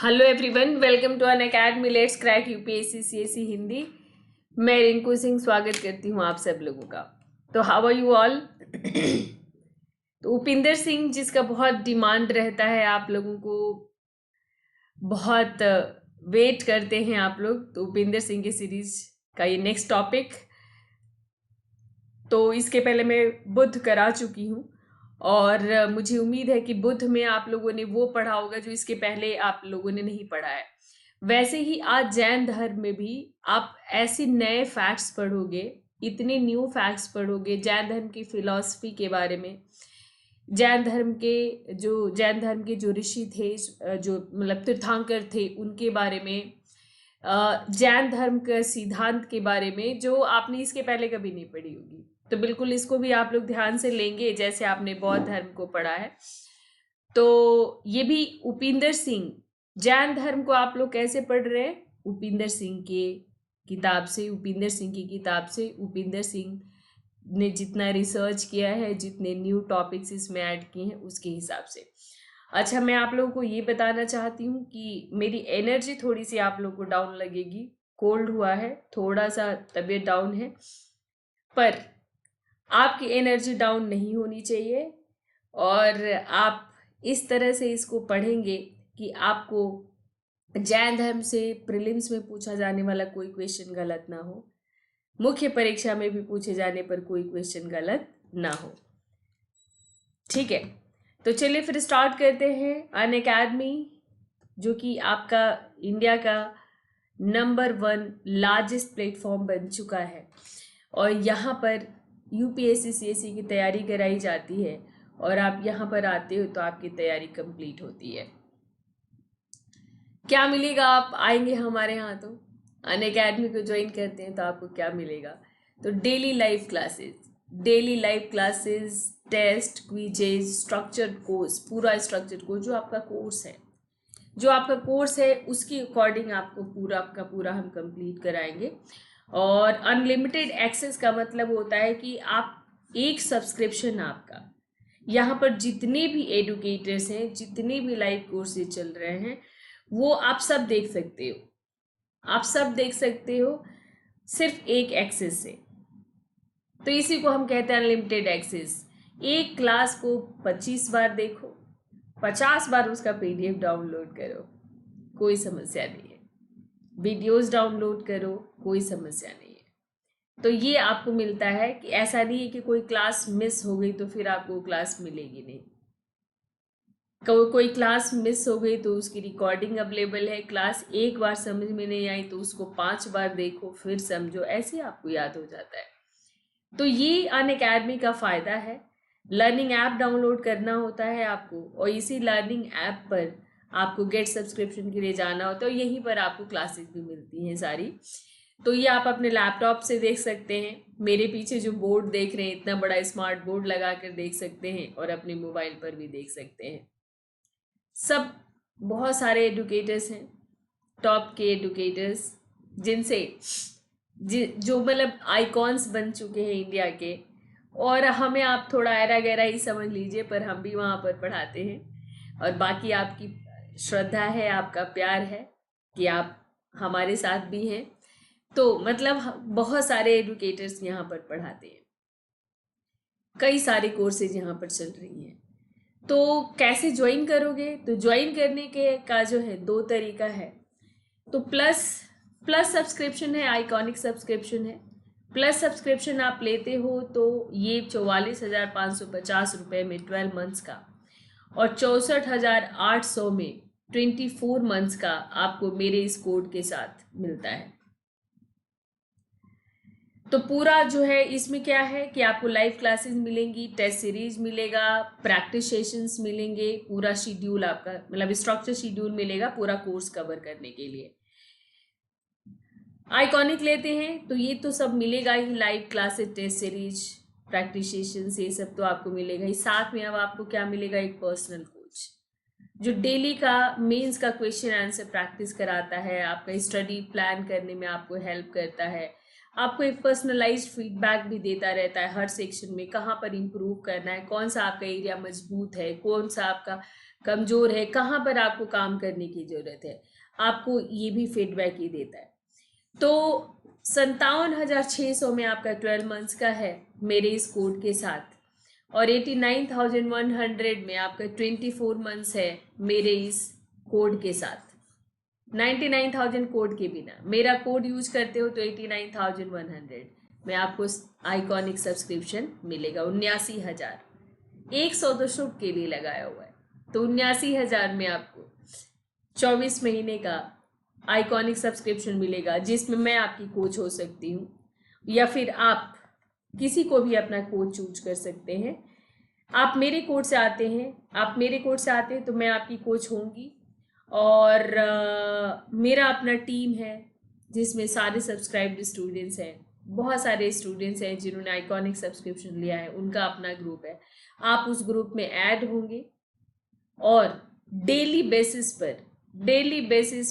Hello everyone, welcome to Unacademy let's crack UPSC CSC Hindi. मैं रिंकू सिंह स्वागत करती हूँ आप सब लोगों का। तो हाउ आर यू ऑल? तो उपिंदर सिंह जिसका बहुत डिमांड रहता है, आप लोगों को बहुत वेट करते हैं आप लोग। तो उपिंदर सिंह की सीरीज का ये नेक्स्ट टॉपिक। तो इसके पहले मैं बुद्ध करा चुकी हूँ और मुझे उम्मीद है कि बुद्ध में आप लोगों ने वो पढ़ा होगा जो इसके पहले आप लोगों ने नहीं पढ़ा है। वैसे ही आज जैन धर्म में भी आप ऐसे नए फैक्ट्स पढ़ोगे, इतने न्यू फैक्ट्स पढ़ोगे जैन धर्म की फिलॉसफी के बारे में। जैन धर्म के जो ऋषि थे, जो मतलब तीर्थंकर थे, उनके बारे में, जैन धर्म के सिद्धांत के बारे में जो आपने इसके पहले कभी नहीं पढ़ी होगी। तो बिल्कुल इसको भी आप लोग ध्यान से लेंगे जैसे आपने बौद्ध धर्म को पढ़ा है। तो ये भी उपिंदर सिंह, जैन धर्म को आप लोग कैसे पढ़ रहे हैं? उपिंदर सिंह के किताब से, उपिंदर सिंह की किताब से। उपिंदर सिंह ने जितना रिसर्च किया है, जितने न्यू टॉपिक्स इसमें ऐड किए हैं, उसके हिसाब से। अच्छा, मैं आप लोगों को ये बताना चाहती हूँ कि मेरी एनर्जी थोड़ी सी आप लोगों को डाउन लगेगी। कोल्ड हुआ है, थोड़ा सा तबीयत डाउन है, पर आपकी एनर्जी डाउन नहीं होनी चाहिए। और आप इस तरह से इसको पढ़ेंगे कि आपको जैन धर्म से प्रीलिम्स में पूछा जाने वाला कोई क्वेश्चन गलत ना हो, मुख्य परीक्षा में भी पूछे जाने पर कोई क्वेश्चन गलत ना हो। ठीक है, तो चलिए फिर स्टार्ट करते हैं। अन अकेडमी जो कि आपका इंडिया का नंबर 1 लार्जेस्ट प्लेटफॉर्म बन चुका है और यहाँ पर यूपीएससी सीएससी की तैयारी कराई जाती है और आप यहाँ पर आते हो तो आपकी तैयारी कंप्लीट होती है। क्या मिलेगा? आप आएंगे हमारे यहाँ तो अन अकेडमी को ज्वाइन करते हैं तो आपको क्या मिलेगा? तो daily live classes, test, quizzes, structured course, पूरा स्ट्रक्चर्ड कोर्स। जो आपका कोर्स है उसके अकॉर्डिंग आपको पूरा का पूरा हम कंप्लीट कराएंगे। और अनलिमिटेड एक्सेस का मतलब होता है कि आप एक सब्सक्रिप्शन आपका, यहाँ पर जितने भी एडुकेटर्स हैं, जितने भी लाइव कोर्सेज चल रहे हैं, वो आप सब देख सकते हो सिर्फ एक एक्सेस से। तो इसी को हम कहते हैं अनलिमिटेड एक्सेस। एक क्लास को 25 बार देखो, 50 बार उसका पीडीएफ डाउनलोड करो, कोई समस्या नहीं है। वीडियोस डाउनलोड करो, कोई समस्या नहीं है। तो ये आपको मिलता है कि ऐसा नहीं है कि कोई क्लास मिस हो गई तो फिर आपको क्लास मिलेगी नहीं। कोई क्लास मिस हो गई तो उसकी रिकॉर्डिंग अवेलेबल है। क्लास एक बार समझ में नहीं आई तो उसको 5 बार देखो, फिर समझो, ऐसे आपको याद हो जाता है। तो ये अन अकेडमी का फ़ायदा है। लर्निंग ऐप डाउनलोड करना होता है आपको और इसी लर्निंग ऐप पर आपको गेट सब्सक्रिप्शन के लिए जाना होता है और यहीं पर आपको क्लासेस भी मिलती हैं सारी। तो ये आप अपने लैपटॉप से देख सकते हैं। मेरे पीछे जो बोर्ड देख रहे हैं, इतना बड़ा स्मार्ट बोर्ड लगा कर देख सकते हैं और अपने मोबाइल पर भी देख सकते हैं। सब बहुत सारे एडुकेटर्स हैं, टॉप के एडुकेटर्स, जिनसे जो मतलब आइकॉन्स बन चुके हैं इंडिया के। और हमें आप थोड़ा ऐरा गैरा ही समझ लीजिए, पर हम भी वहाँ पर पढ़ाते हैं। और बाकी आपकी श्रद्धा है, आपका प्यार है कि आप हमारे साथ भी हैं। तो मतलब बहुत सारे एडुकेटर्स यहाँ पर पढ़ाते हैं, कई सारे कोर्सेज यहाँ पर चल रही हैं। तो कैसे ज्वाइन करोगे? तो ज्वाइन करने के का जो है 2 तरीका है। तो प्लस सब्सक्रिप्शन है, आइकॉनिक सब्सक्रिप्शन है। प्लस सब्सक्रिप्शन आप लेते हो तो ये 44,550 रुपये में 12 मंथ्स का और 64,800 में 24 मंथ्स का आपको मेरे इस कोड के साथ मिलता है। तो पूरा जो है इसमें क्या है कि आपको लाइव क्लासेस मिलेंगी, टेस्ट सीरीज मिलेगा, प्रैक्टिस सेशंस मिलेंगे, पूरा शेड्यूल आपका मतलब स्ट्रक्चर शेड्यूल मिलेगा पूरा कोर्स कवर करने के लिए। आइकॉनिक लेते हैं तो ये तो सब मिलेगा ही, live classes, test series, practice sessions, ये सब तो आपको मिलेगा ही। साथ में अब आपको क्या मिलेगा? एक पर्सनल कोच जो डेली का मेंस का क्वेश्चन आंसर प्रैक्टिस कराता है, आपका स्टडी प्लान करने में आपको हेल्प करता है, आपको एक पर्सनलाइज्ड फीडबैक भी देता रहता है हर सेक्शन में, कहाँ पर इम्प्रूव करना है, कौन सा आपका एरिया मजबूत है, कौन सा आपका कमजोर है, कहाँ पर आपको काम करने की जरूरत है, आपको ये भी फीडबैक ही देता है। तो 57,600 में आपका 12 मंथ्स का है मेरे इस कोड के साथ, और 89,100 में आपका 24 मंथ्स है मेरे इस कोड के साथ। 99,000 कोड के बिना मेरा कोड यूज करते हो तो 89,100 में आपको आइकॉनिक सब्सक्रिप्शन मिलेगा। 79,000 100 तो शुभ के लिए लगाया हुआ है, तो 79,000 में आपको 24 महीने का आइकॉनिक सब्सक्रिप्शन मिलेगा, जिसमें मैं आपकी कोच हो सकती हूँ, या फिर आप किसी को भी अपना कोच चूज कर सकते हैं। आप मेरे कोड से आते हैं, तो मैं आपकी कोच होंगी, और मेरा अपना टीम है जिसमें सारे सब्सक्राइब्ड स्टूडेंट्स हैं, बहुत सारे स्टूडेंट्स हैं जिन्होंने आइकॉनिक सब्सक्रिप्शन लिया है, उनका अपना ग्रुप है। आप उस ग्रुप में ऐड होंगे और डेली बेसिस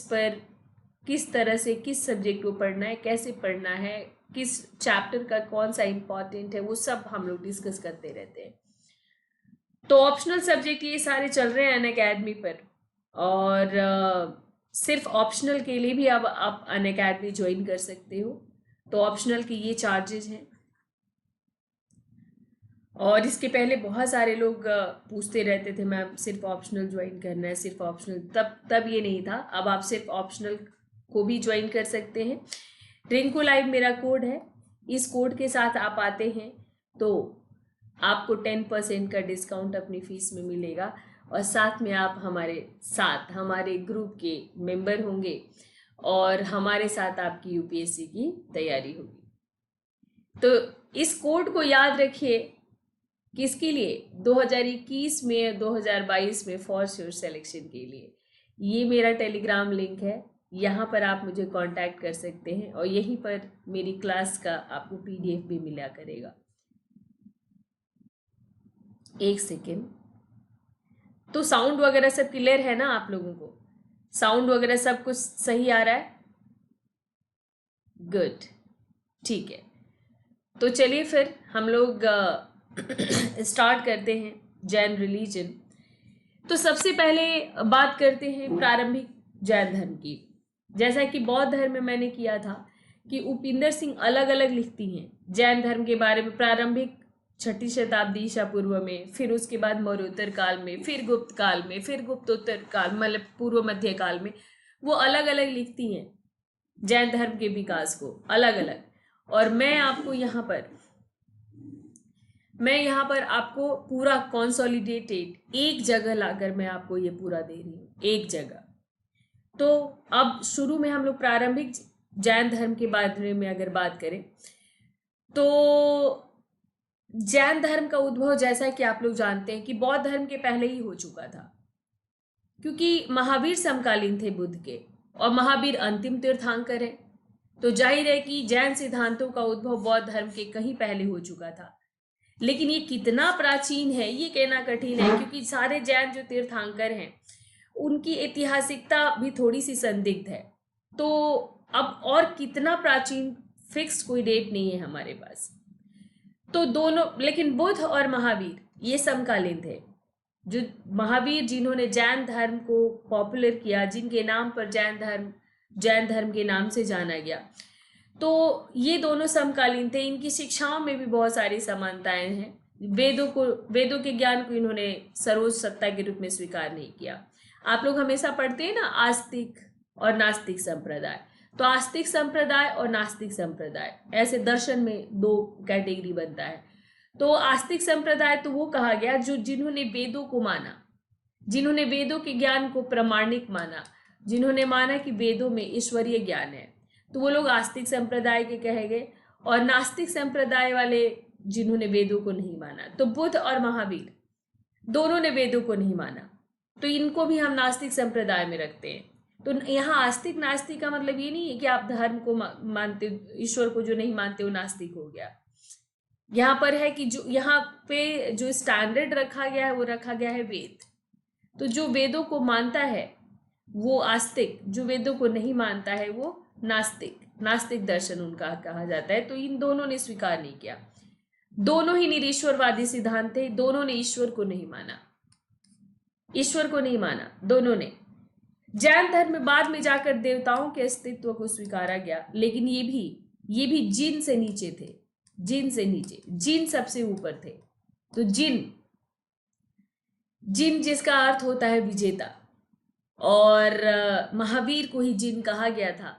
पर किस तरह से किस सब्जेक्ट को पढ़ना है, कैसे पढ़ना है, किस चैप्टर का कौन सा इम्पॉर्टेंट है, वो सब हम लोग डिस्कस करते रहते हैं। तो ऑप्शनल सब्जेक्ट ये सारे चल रहे हैं अनअकैडमी पर, और सिर्फ ऑप्शनल के लिए भी अब आप अनअकैडमी ज्वाइन कर सकते हो। तो ऑप्शनल के ये चार्जेस हैं। और इसके पहले बहुत सारे लोग पूछते रहते थे मैम सिर्फ ऑप्शनल ज्वाइन करना है, सिर्फ ऑप्शनल, तब ये नहीं था। अब आप सिर्फ ऑप्शनल को भी ज्वाइन कर सकते हैं। रिंकू लाइव मेरा कोड है, इस कोड के साथ आप आते हैं तो आपको 10% का डिस्काउंट अपनी फीस में मिलेगा, और साथ में आप हमारे ग्रुप के मेंबर होंगे, और हमारे साथ आपकी यूपीएससी की तैयारी होगी। तो इस कोड को याद रखिए, किसके लिए? 2021 में 2022 में फॉर श्योर सिलेक्शन के लिए। ये मेरा टेलीग्राम लिंक है, यहाँ पर आप मुझे कांटेक्ट कर सकते हैं, और यहीं पर मेरी क्लास का आपको पीडीएफ भी मिला करेगा। एक सेकेंड, तो साउंड वगैरह सब क्लियर है ना आप लोगों को? साउंड वगैरह सब कुछ सही आ रहा है? गुड, ठीक है। तो चलिए फिर हम लोग स्टार्ट करते हैं जैन रिलीजन। तो सबसे पहले बात करते हैं प्रारंभिक जैन धर्म की। जैसा कि बौद्ध धर्म में मैंने किया था कि उपिंदर सिंह अलग अलग लिखती हैं जैन धर्म के बारे में, प्रारंभिक 6ठी शताब्दी ईसा पूर्व में, फिर उसके बाद मौर्योत्तर काल में, फिर गुप्त काल में, फिर गुप्तोत्तर काल, मतलब पूर्व मध्य काल में, वो अलग अलग लिखती हैं जैन धर्म के विकास को अलग अलग। और मैं यहाँ पर आपको पूरा कॉन्सोलिडेटेड एक जगह लाकर मैं आपको ये पूरा दे रही हूँ, एक जगह। तो अब शुरू में हम लोग प्रारंभिक जैन धर्म के बारे में अगर बात करें, तो जैन धर्म का उद्भव, जैसा कि आप लोग जानते हैं कि बौद्ध धर्म के पहले ही हो चुका था, क्योंकि महावीर समकालीन थे बुद्ध के, और महावीर अंतिम तीर्थंकर है। तो जाहिर है कि जैन सिद्धांतों का उद्भव बौद्ध धर्म के कहीं पहले हो चुका था। लेकिन ये कितना प्राचीन है ये कहना कठिन है, क्योंकि सारे जैन जो तीर्थंकर हैं उनकी ऐतिहासिकता भी थोड़ी सी संदिग्ध है। तो अब और कितना प्राचीन फिक्स कोई डेट नहीं है हमारे पास। तो दोनों, लेकिन बुद्ध और महावीर ये समकालीन थे। जो महावीर जिन्होंने जैन धर्म को पॉपुलर किया, जिनके नाम पर जैन धर्म के नाम से जाना गया, तो ये दोनों समकालीन थे। इनकी शिक्षाओं में भी बहुत सारी समानताएं हैं। वेदों के ज्ञान को इन्होंने सर्वोच्च सत्ता के रूप में स्वीकार नहीं किया। आप लोग हमेशा पढ़ते हैं ना आस्तिक और नास्तिक संप्रदाय, तो आस्तिक संप्रदाय और नास्तिक संप्रदाय, ऐसे दर्शन में 2 कैटेगरी बनता है। तो आस्तिक संप्रदाय तो वो कहा गया जिन्होंने वेदों को माना, जिन्होंने वेदों के ज्ञान को प्रमाणिक माना, जिन्होंने माना कि वेदों में ईश्वरीय ज्ञान है, तो वो लोग आस्तिक संप्रदाय के कहे गए। और नास्तिक संप्रदाय वाले जिन्होंने वेदों को नहीं माना, तो बुद्ध और महावीर दोनों ने वेदों को नहीं माना, तो इनको भी हम नास्तिक संप्रदाय में रखते हैं। तो यहाँ आस्तिक नास्तिक का मतलब ये नहीं है कि आप धर्म को मानते, ईश्वर को जो नहीं मानते वो नास्तिक हो गया। यहाँ पर है कि जो यहाँ पे जो स्टैंडर्ड रखा गया है वो रखा गया है वेद। तो जो वेदों को मानता है वो आस्तिक, जो वेदों को नहीं मानता है वो नास्तिक दर्शन उनका कहा जाता है। तो इन दोनों ने स्वीकार नहीं किया। दोनों ही निरीश्वरवादी सिद्धांत थे, दोनों ने ईश्वर को नहीं माना। ईश्वर को नहीं माना दोनों ने। जैन धर्म में बाद में जाकर देवताओं के अस्तित्व को स्वीकारा गया, लेकिन ये भी जिन से नीचे थे, जिन से नीचे, जिन सबसे ऊपर थे। तो जिन जिसका अर्थ होता है विजेता, और महावीर को ही जिन कहा गया था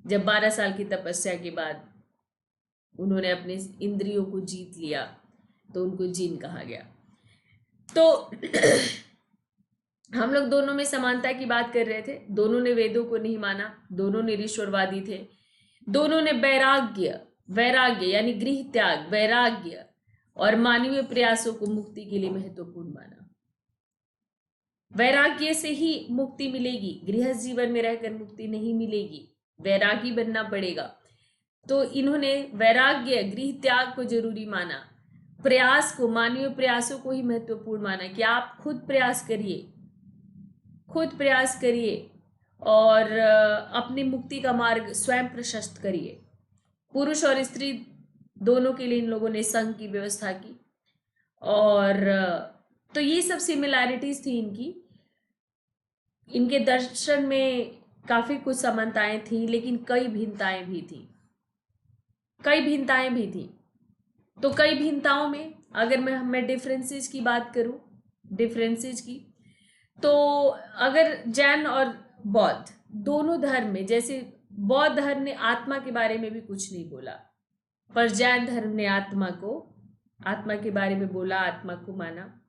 जब 12 साल की तपस्या के बाद उन्होंने अपने इंद्रियों को जीत लिया, तो उनको जिन कहा गया। तो हम लोग दोनों में समानता की बात कर रहे थे। दोनों ने वेदों को नहीं माना, दोनों निरीश्वरवादी थे, दोनों ने वैराग्य यानी गृह त्याग, वैराग्य और मानवीय प्रयासों को मुक्ति के लिए महत्वपूर्ण माना। वैराग्य से ही मुक्ति मिलेगी, गृहस्थ जीवन में रहकर मुक्ति नहीं मिलेगी, वैरागी बनना पड़ेगा। तो इन्होंने वैराग्य, गृह त्याग को जरूरी माना, प्रयास को, मानवीय प्रयासों को ही महत्वपूर्ण माना कि आप खुद प्रयास करिए और अपनी मुक्ति का मार्ग स्वयं प्रशस्त करिए। पुरुष और स्त्री दोनों के लिए इन लोगों ने संघ की व्यवस्था की। और तो ये सब सिमिलैरिटीज थी इनके दर्शन में काफी कुछ समानताएं थी, लेकिन कई भिन्नताएं भी थी। तो कई भिन्नताओं में अगर मैं डिफरेंसेस की बात करूं, तो अगर जैन और बौद्ध दोनों धर्म में, जैसे बौद्ध धर्म ने आत्मा के बारे में भी कुछ नहीं बोला, पर जैन धर्म ने आत्मा के बारे में बोला, आत्मा को माना।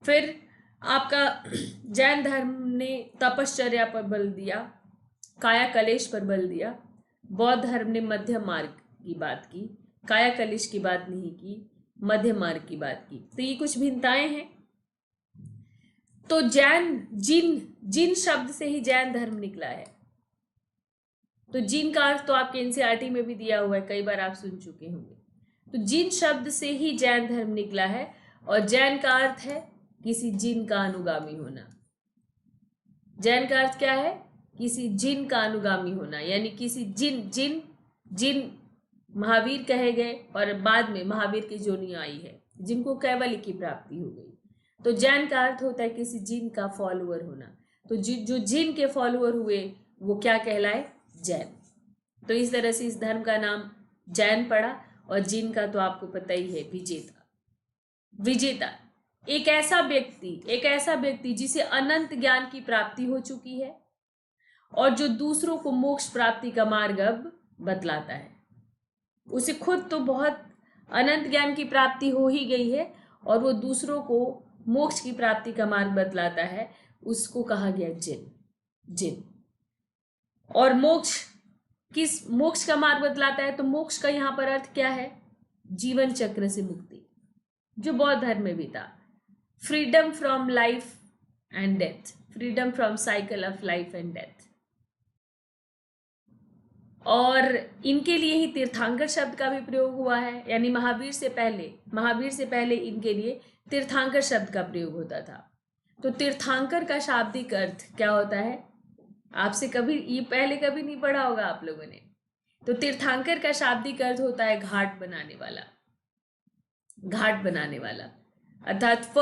फिर आपका जैन धर्म ने तपश्चर्या पर बल दिया, काया कलेश पर बल दिया। बौद्ध धर्म ने मध्यम मार्ग की बात की, काया कलेश की बात नहीं की, मध्यम मार्ग की बात की। तो ये कुछ भिन्नताएं हैं। तो जिन शब्द से ही जैन धर्म निकला है। तो जिन का अर्थ तो आपके एनसीईआरटी में भी दिया हुआ है, कई बार आप सुन चुके होंगे। तो जिन शब्द से ही जैन धर्म निकला है, और जैन का अर्थ है किसी जिन का अनुगामी होना। जैन का अर्थ क्या है? किसी जिन का अनुगामी होना, यानी किसी जिन महावीर कहे गए और बाद में महावीर की जोनी आई है, जिनको कैवल्य की प्राप्ति हो गई। तो जैन का अर्थ होता है किसी जिन का फॉलोअर होना। तो जो जिन के फॉलोअर हुए वो क्या कहलाए? जैन। तो इस तरह से इस धर्म का नाम जैन पड़ा। और जिन का तो आपको पता ही है, विजेता। एक ऐसा व्यक्ति जिसे अनंत ज्ञान की प्राप्ति हो चुकी है और जो दूसरों को मोक्ष प्राप्ति का मार्ग अब बतलाता है। उसे खुद तो बहुत अनंत ज्ञान की प्राप्ति हो ही गई है और वो दूसरों को मोक्ष की प्राप्ति का मार्ग बतलाता है, उसको कहा गया जिन। और मोक्ष का मार्ग बतलाता है। तो मोक्ष का यहाँ पर अर्थ क्या है? जीवन चक्र से मुक्ति, जो बौद्ध धर्म में भी था। Freedom from life and death, freedom from cycle of life and death. और इनके लिए ही तीर्थंकर शब्द का भी प्रयोग हुआ है, यानी महावीर से पहले इनके लिए तीर्थंकर शब्द का प्रयोग होता था। तो तीर्थंकर का शाब्दिक अर्थ क्या होता है? आपसे कभी ये पहले कभी नहीं पढ़ा होगा आप लोगों ने। तो तीर्थंकर का शाब्दिक अर्थ होता है घाट बनाने वाला, अर्थात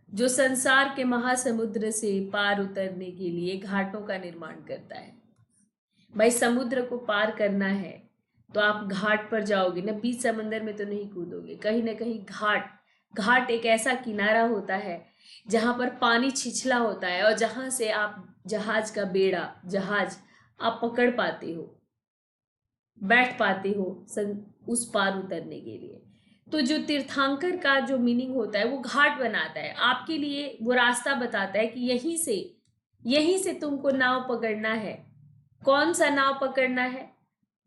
जो संसार के महासमुद्र से पार उतरने के लिए घाटों का निर्माण करता है। भाई समुद्र को पार करना है तो आप घाट पर जाओगे ना, बीच समंदर में तो नहीं कूदोगे। कहीं ना कहीं घाट एक ऐसा किनारा होता है जहां पर पानी छिछला होता है और जहां से आप जहाज आप पकड़ पाते हो, बैठ पाते हो उस पार उतरने के लिए। तो जो तीर्थंकर का जो मीनिंग होता है वो घाट बनाता है आपके लिए, वो रास्ता बताता है कि यहीं से तुमको नाव पकड़ना है। कौन सा नाव पकड़ना है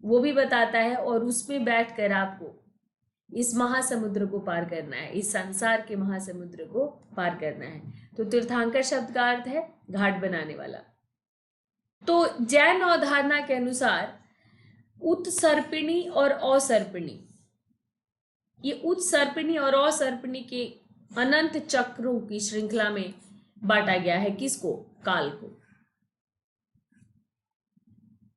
वो भी बताता है, और उसमें बैठकर आपको इस महासमुद्र को पार करना है, इस संसार के महासमुद्र को पार करना है। तो तीर्थंकर शब्द का अर्थ है घाट बनाने वाला। तो जैन अवधारणा के अनुसार उत्सर्पिणी और असर्पिणी, ये उत्सर्पिणी और असर्पिणी के अनंत चक्रों की श्रृंखला में बांटा गया है। किसको? काल को।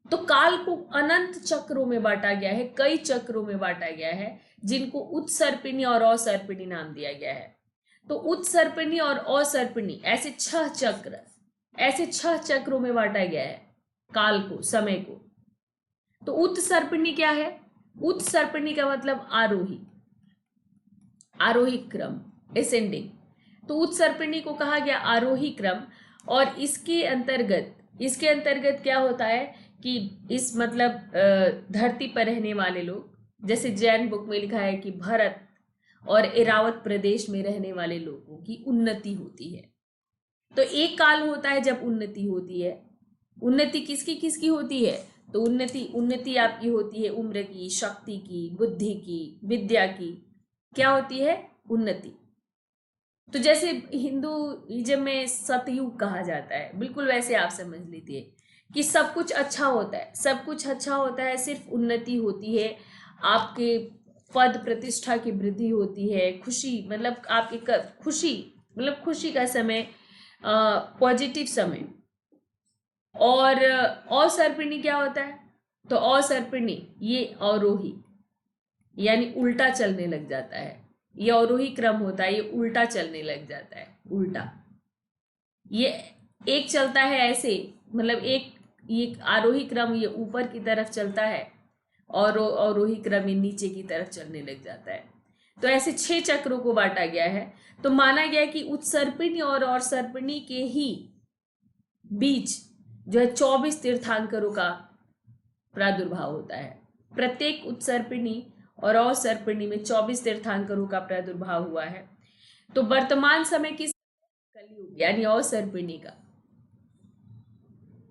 तो काल को अनंत चक्रों में बांटा गया है, कई चक्रों में बांटा गया है, जिनको उत्सर्पिणी और असर्पिणी नाम दिया गया है। तो उत्सर्पिणी और असर्पिणी ऐसे 6 चक्रों में बांटा गया है काल को, समय को। तो उत्सर्पिणी क्या है? उत्सर्पिणी का मतलब आरोही, आरोही क्रम, एसेंडिंग। तो उत्सर्पिणी को कहा गया आरोही क्रम। और इसके अंतर्गत क्या होता है कि इस मतलब धरती पर रहने वाले लोग, जैसे जैन बुक में लिखा है कि भरत और एरावत प्रदेश में रहने वाले लोगों की उन्नति होती है। तो एक काल होता है जब उन्नति होती है। उन्नति किसकी किसकी होती है? तो उन्नति आपकी होती है उम्र की, शक्ति की, बुद्धि की, विद्या की। क्या होती है? उन्नति। तो जैसे हिंदुइज्म में सतयुग कहा जाता है, बिल्कुल वैसे आप समझ लीजिए कि सब कुछ अच्छा होता है, सब कुछ अच्छा होता है, सिर्फ उन्नति होती है, आपके पद प्रतिष्ठा की वृद्धि होती है, खुशी मतलब आपके खुशी का समय, पॉजिटिव समय। और असर्पिणी क्या होता है? तो असर्पिणी ये अवरोही, यानी उल्टा चलने लग जाता है। ये अवरोही क्रम होता है, ये उल्टा चलने लग जाता है, उल्टा। ये एक चलता है ऐसे, मतलब ये आरोही क्रम ये ऊपर की तरफ चलता है और अवरोही क्रम ये नीचे की तरफ चलने लग जाता है। तो ऐसे 6 चक्रों को बांटा गया है। तो माना गया कि उत्सर्पिणी और असर्पिणी के ही बीच जो है 24 तीर्थंकरों का प्रादुर्भाव होता है। प्रत्येक उत्सर्पिणी और असर्पिणी में 24 तीर्थंकरों का प्रादुर्भाव हुआ है। तो वर्तमान समय किस कलयुग यानी असर्पिणी का,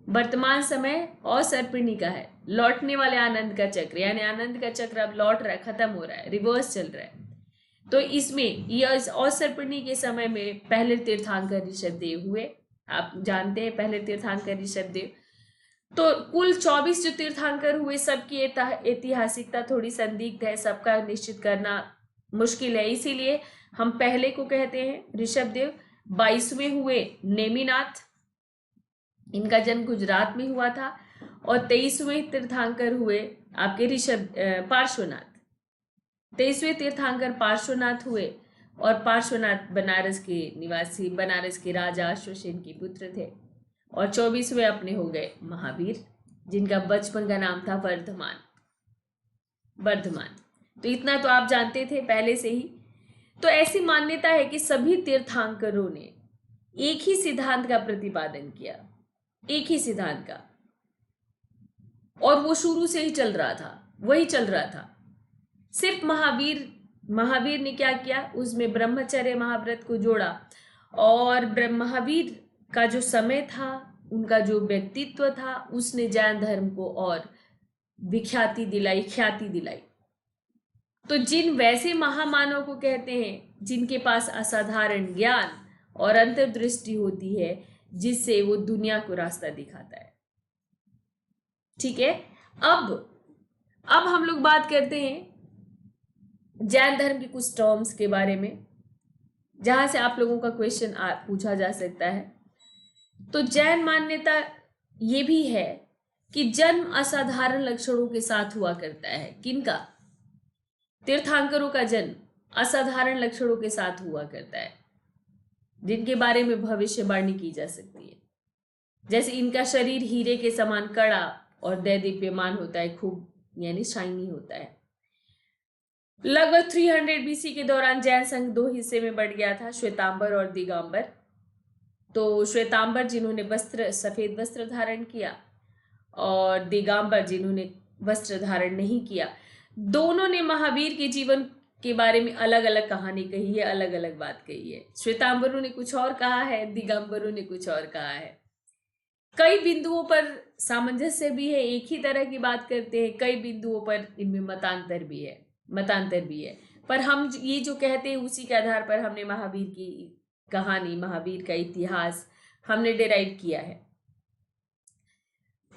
वर्तमान समय असर्पिणी का है। लौटने वाले आनंद का चक्र, यानी आनंद का चक्र अब लौट रहा है, खत्म हो रहा है, रिवर्स चल रहा है। तो इसमें ये असर्पिणी के समय में पहले तीर्थंकर ऋषभदेव हुए। आप जानते हैं पहले तीर्थंकर ऋषभदेव। तो कुल 24 जो तीर्थंकर हुए, सबकी ऐतिहासिकता थोड़ी संदिग्ध है, सबका निश्चित करना मुश्किल है। इसीलिए हम पहले को कहते हैं ऋषभदेव। 22वें हुए नेमिनाथ, इनका जन्म गुजरात में हुआ था। और 23वें तीर्थंकर हुए आपके पार्श्वनाथ। 23वें तीर्थंकर पार्श्वनाथ हुए। और पार्श्वनाथ बनारस के निवासी, बनारस के राजा अश्वसेन के पुत्र थे। और 24वें अपने हो गए महावीर, जिनका बचपन का नाम था वर्धमान। तो इतना तो आप जानते थे पहले से ही। तो ऐसी मान्यता है कि सभी तीर्थंकरों ने एक ही सिद्धांत का प्रतिपादन किया, एक ही सिद्धांत का, और वो शुरू से ही चल रहा था, वही चल रहा था। सिर्फ महावीर ने क्या किया, उसमें ब्रह्मचर्य महाव्रत को जोड़ा। और महावीर का जो समय था, उनका जो व्यक्तित्व था, उसने जैन धर्म को और ख्याति दिलाई। तो जिन वैसे महामानव को कहते हैं जिनके पास असाधारण ज्ञान और अंतर्दृष्टि होती है, जिससे वो दुनिया को रास्ता दिखाता है। ठीक है। अब हम लोग बात करते हैं जैन धर्म के कुछ टर्म्स के बारे में, जहां से आप लोगों का क्वेश्चन पूछा जा सकता है। तो जैन मान्यता ये भी है कि जन्म असाधारण लक्षणों के साथ हुआ करता है। किनका? तीर्थंकरों का जन्म असाधारण लक्षणों के साथ हुआ करता है, जिनके बारे में भविष्यवाणी की जा सकती है। जैसे इनका शरीर हीरे के समान कड़ा और दैदीप्यमान होता है, खूब यानी शाइनी होता है। लगभग 300 बीसी के दौरान जैन संघ 2 हिस्से में बढ़ गया था, श्वेतांबर और दिगंबर। तो श्वेतांबर जिन्होंने सफेद वस्त्र धारण किया, और दिगंबर जिन्होंने वस्त्र धारण नहीं किया। दोनों ने महावीर के जीवन के बारे में अलग अलग कहानी कही है, अलग अलग बात कही है। श्वेतांबरों ने कुछ और कहा है, दिगंबरों ने कुछ और कहा है। कई बिंदुओं पर सामंजस्य भी है, एक ही तरह की बात करते हैं। कई बिंदुओं पर इनमें मतांतर भी है। पर हम ये जो कहते हैं, उसी के आधार पर हमने महावीर की कहानी, महावीर का इतिहास हमने डिराइव किया है।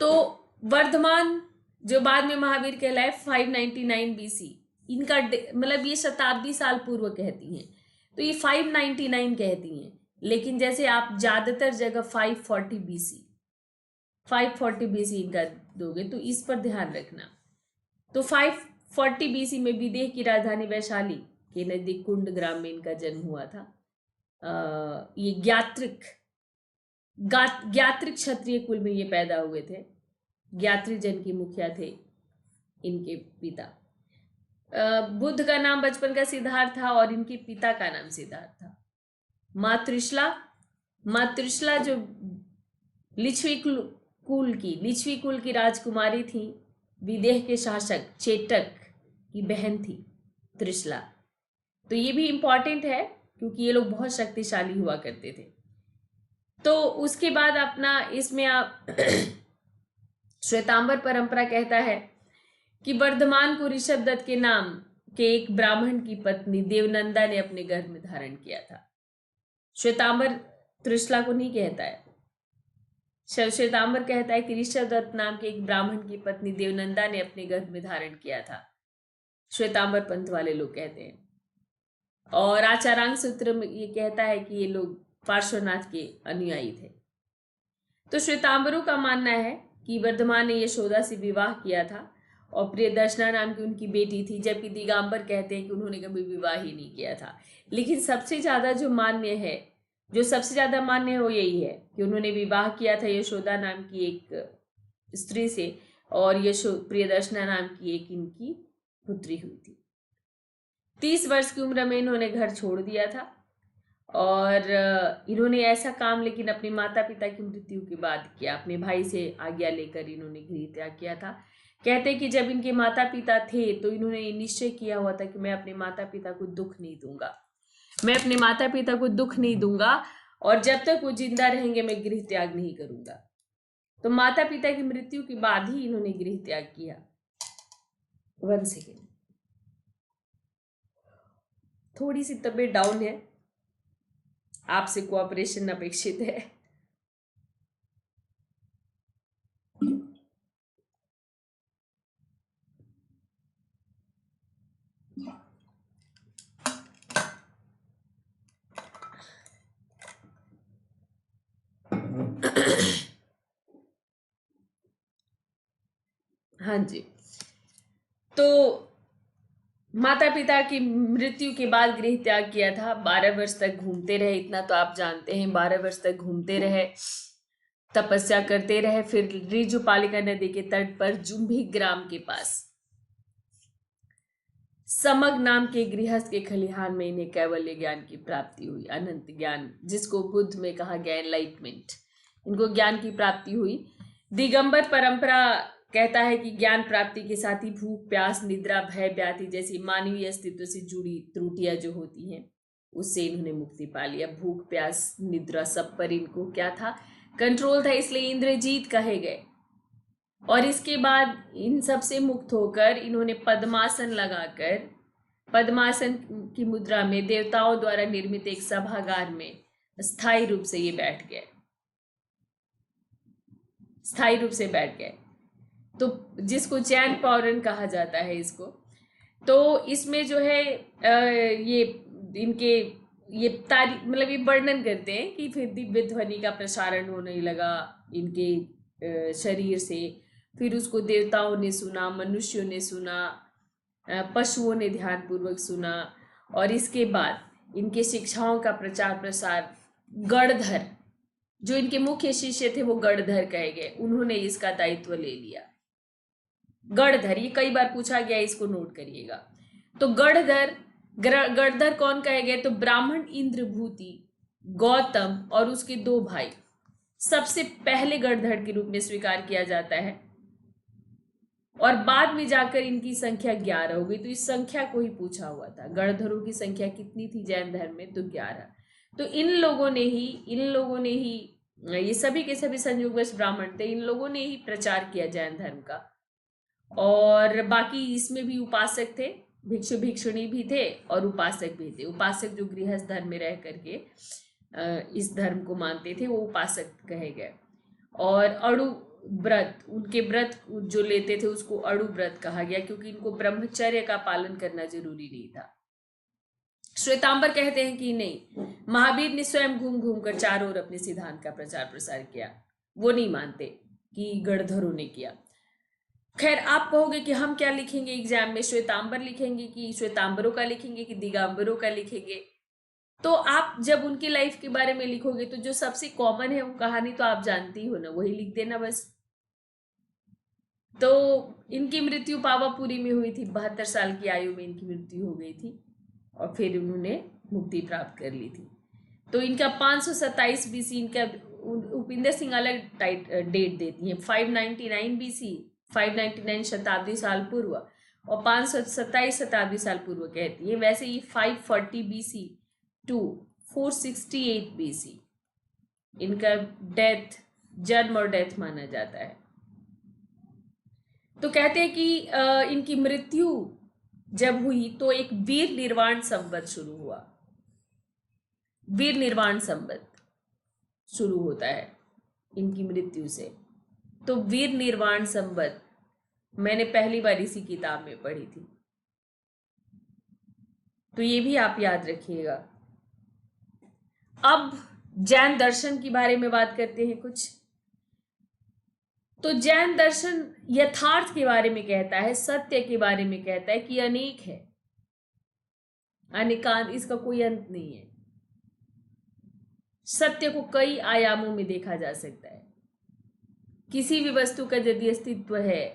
तो वर्धमान जो बाद में महावीर कहलाए, 599 बीसी, इनका मतलब ये शताब्दी साल पूर्व कहती हैं, तो ये 599 कहती हैं। लेकिन जैसे आप ज्यादातर जगह 540 बीसी इनका दोगे, तो इस पर ध्यान रखना। तो 540 बीसी में विदेह की राजधानी वैशाली के नजदीक कुंडग्राम में इनका जन्म हुआ था। ये ज्ञात्रिक क्षत्रिय कुल में ये पैदा हुए थे। ज्ञात्री जन की मुखिया थे इनके पिता। बुद्ध का नाम बचपन का सिद्धार्थ था और इनके पिता का नाम सिद्धार्थ था। मातृश्ला जो लिच्छवी कुल की राजकुमारी थी, विदेह के शासक चेटक की बहन थी त्रिशला। तो ये भी इंपॉर्टेंट है क्योंकि ये लोग बहुत शक्तिशाली हुआ करते थे। तो उसके बाद अपना इसमें आप श्वेतांबर परंपरा कहता है कि वर्धमान को ऋषभ दत्त के नाम के एक ब्राह्मण की पत्नी देवनंदा ने अपने गर्भ में धारण किया था। श्वेतांबर त्रिशला को नहीं कहता है, श्वेतांबर कहता है कि ऋषभ दत्त नाम के एक ब्राह्मण की पत्नी देवनंदा ने अपने गर्भ में धारण किया था। श्वेतांबर पंथ वाले लोग कहते हैं। और आचारांग सूत्र में ये कहता है कि ये लोग पार्श्वनाथ के अनुयायी थे। तो श्वेतांबरों का मानना है कि वर्धमान ने यशोदा से विवाह किया था और प्रियदर्शना नाम की उनकी बेटी थी, जबकि दिगंबर कहते हैं कि उन्होंने कभी विवाह ही नहीं किया था। लेकिन सबसे ज्यादा जो सबसे ज्यादा मान्य है वो यही है कि उन्होंने विवाह किया था यशोदा नाम की एक स्त्री से, और प्रियदर्शना नाम की एक इनकी पुत्री हुई थी। 30 वर्ष की उम्र में इन्होंने घर छोड़ दिया था और इन्होंने ऐसा काम लेकिन अपने माता पिता की मृत्यु के बाद किया। अपने भाई से आज्ञा लेकर इन्होंने गृह त्याग किया था। कहते हैं कि जब इनके माता पिता थे तो इन्होंने निश्चय किया हुआ था कि मैं अपने माता पिता को दुख नहीं दूंगा, और जब तक वो जिंदा रहेंगे मैं गृह त्याग नहीं करूंगा। तो माता पिता की मृत्यु के बाद ही इन्होंने गृह त्याग किया। 1 सेकेंड, थोड़ी सी तबीयत डाउन है, आपसे कोऑपरेशन अपेक्षित है। हाँ जी, तो माता पिता की मृत्यु के बाद गृह त्याग किया था। 12 वर्ष तक घूमते रहे, इतना तो आप जानते हैं। 12 वर्ष तक घूमते रहे, तपस्या करते रहे। फिर ऋजुपालिका नदी के तट पर जुम्भी ग्राम के पास समग नाम के गृहस्थ के खलिहान में इन्हें कैवल्य ज्ञान की प्राप्ति हुई, अनंत ज्ञान, जिसको बुद्ध में कहा गया एनलाइटमेंट। इनको ज्ञान की प्राप्ति हुई। दिगंबर परंपरा कहता है कि ज्ञान प्राप्ति के साथ ही भूख, प्यास, निद्रा, भय, व्याधि जैसी मानवीय अस्तित्व से जुड़ी त्रुटियां जो होती हैं उससे इन्होंने मुक्ति पा लिया। भूख, प्यास, निद्रा सब पर इनको क्या था, कंट्रोल था, इसलिए इंद्रजीत कहे गए। और इसके बाद इन सब से मुक्त होकर इन्होंने पद्मासन लगाकर, पद्मासन की मुद्रा में देवताओं द्वारा निर्मित एक सभागार में स्थायी रूप से ये बैठ गए, स्थायी रूप से बैठ गए। तो जिसको चैन पौरन कहा जाता है इसको। तो इसमें जो है ये इनके ये मतलब ये वर्णन करते हैं कि फिर दिव्य ध्वनि का प्रसारण होने लगा इनके शरीर से। फिर उसको देवताओं ने सुना, मनुष्यों ने सुना, पशुओं ने ध्यानपूर्वक सुना। और इसके बाद इनके शिक्षाओं का प्रचार प्रसार गणधर, जो इनके मुख्य शिष्य थे वो गणधर कहे गए, उन्होंने इसका दायित्व ले लिया। गणधर, ये कई बार पूछा गया, इसको नोट करिएगा। तो गणधर कौन कहे गए, तो ब्राह्मण इंद्रभूति, गौतम और उसके 2 भाई सबसे पहले गणधर के रूप में स्वीकार किया जाता है। और बाद में जाकर इनकी संख्या 11 हो गई। तो इस संख्या को ही पूछा हुआ था, गणधरों की संख्या कितनी थी जैन धर्म में, तो 11। तो इन लोगों ने ही ये सभी के सभी संयोगवश ब्राह्मण थे, इन लोगों ने ही प्रचार किया जैन धर्म का। और बाकी इसमें भी उपासक थे, भिक्षु भिक्षुणी भी थे और उपासक भी थे। उपासक जो गृहस्थ धर्म में रह करके इस धर्म को मानते थे वो उपासक कहे गए। और अड़ु व्रत, उनके व्रत जो लेते थे उसको अड़ु व्रत कहा गया, क्योंकि इनको ब्रह्मचर्य का पालन करना जरूरी नहीं था। श्वेतांबर कहते हैं कि नहीं, महावीर ने स्वयं घूम घूम कर चारों ओर अपने सिद्धांत का प्रचार प्रसार किया। वो नहीं मानते कि गणधरों ने किया। खैर, आप कहोगे कि हम क्या लिखेंगे एग्जाम में, श्वेतांबर लिखेंगे कि श्वेतांबरों का लिखेंगे कि दिगंबरों का लिखेंगे। तो आप जब उनकी लाइफ के बारे में लिखोगे तो जो सबसे कॉमन है वो कहानी तो आप जानती हो ना, वही लिख देना बस। तो इनकी मृत्यु पावापुरी में हुई थी, 72 साल की आयु में इनकी मृत्यु हो गई थी और फिर उन्होंने मुक्ति प्राप्त कर ली थी। तो इनका 527 बीसी, इनका उपिंदर सिंह अलग डेट देती हैं, 599 बीसी, 599 शताब्दी साल पूर्व और 527 शताब्दी साल पूर्व कहती है। वैसे ये 540 बीसी टू 468 बीसी इनका डेथ, जन्म और डेथ माना जाता है। तो कहते हैं कि इनकी मृत्यु जब हुई तो एक वीर निर्वाण संवत शुरू हुआ। वीर निर्वाण संवत शुरू होता है इनकी मृत्यु से। तो वीर निर्वाण संवत मैंने पहली बार इसी किताब में पढ़ी थी, तो ये भी आप याद रखिएगा। अब जैन दर्शन के बारे में बात करते हैं कुछ। तो जैन दर्शन यथार्थ के बारे में कहता है, सत्य के बारे में कहता है कि अनेक है, अनेकांत, इसका कोई अंत नहीं है। सत्य को कई आयामों में देखा जा सकता है। किसी भी वस्तु का यदि अस्तित्व है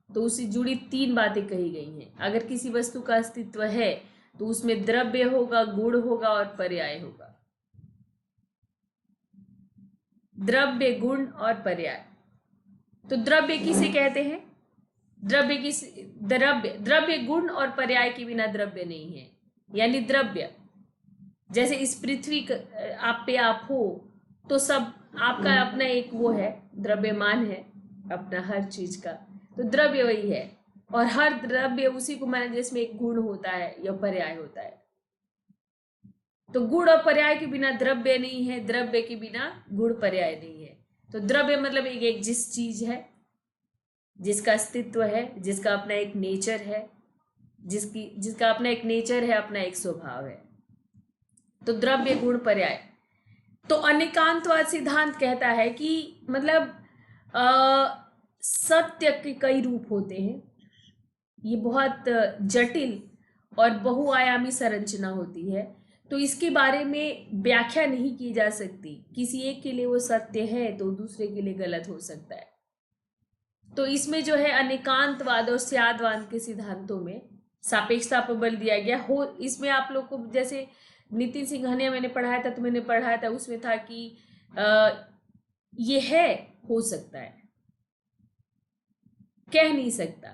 तो उससे जुड़ी 3 बातें कही गई हैं। अगर किसी वस्तु का अस्तित्व है तो उसमें द्रव्य होगा, गुण होगा और पर्याय होगा। द्रव्य, गुण और पर्याय। तो द्रव्य किसे कहते हैं? द्रव्य गुण और पर्याय के बिना द्रव्य नहीं है। यानी द्रव्य जैसे इस पृथ्वी आप पे आप हो तो सब आपका अपना एक वो है, द्रव्यमान है अपना हर चीज का, तो द्रव्य वही है। और हर द्रव्य उसी को माना जिसमें एक गुण होता है या पर्याय होता है। तो गुण और पर्याय के बिना द्रव्य नहीं है, द्रव्य के बिना गुण पर्याय नहीं है। तो द्रव्य मतलब एक जिस चीज है, जिसका अस्तित्व है, जिसका अपना एक नेचर है, जिसका अपना एक नेचर है, अपना एक स्वभाव है। तो द्रव्य, गुण, पर्याय। तो अनेकांतवाद सिद्धांत कहता है कि मतलब सत्य के कई रूप होते हैं। ये बहुत जटिल और बहुआयामी संरचना होती है, तो इसके बारे में व्याख्या नहीं की जा सकती। किसी एक के लिए वो सत्य है तो दूसरे के लिए गलत हो सकता है। तो इसमें जो है अनेकांतवाद और स्यादवाद के सिद्धांतों में सापेक्षता पर बल दिया गया हो। इसमें आप लोग को जैसे नितिन सिंघानिया मैंने पढ़ाया था, तो मैंने पढ़ाया था उसमें था कि ये है, हो सकता है, कह नहीं सकता,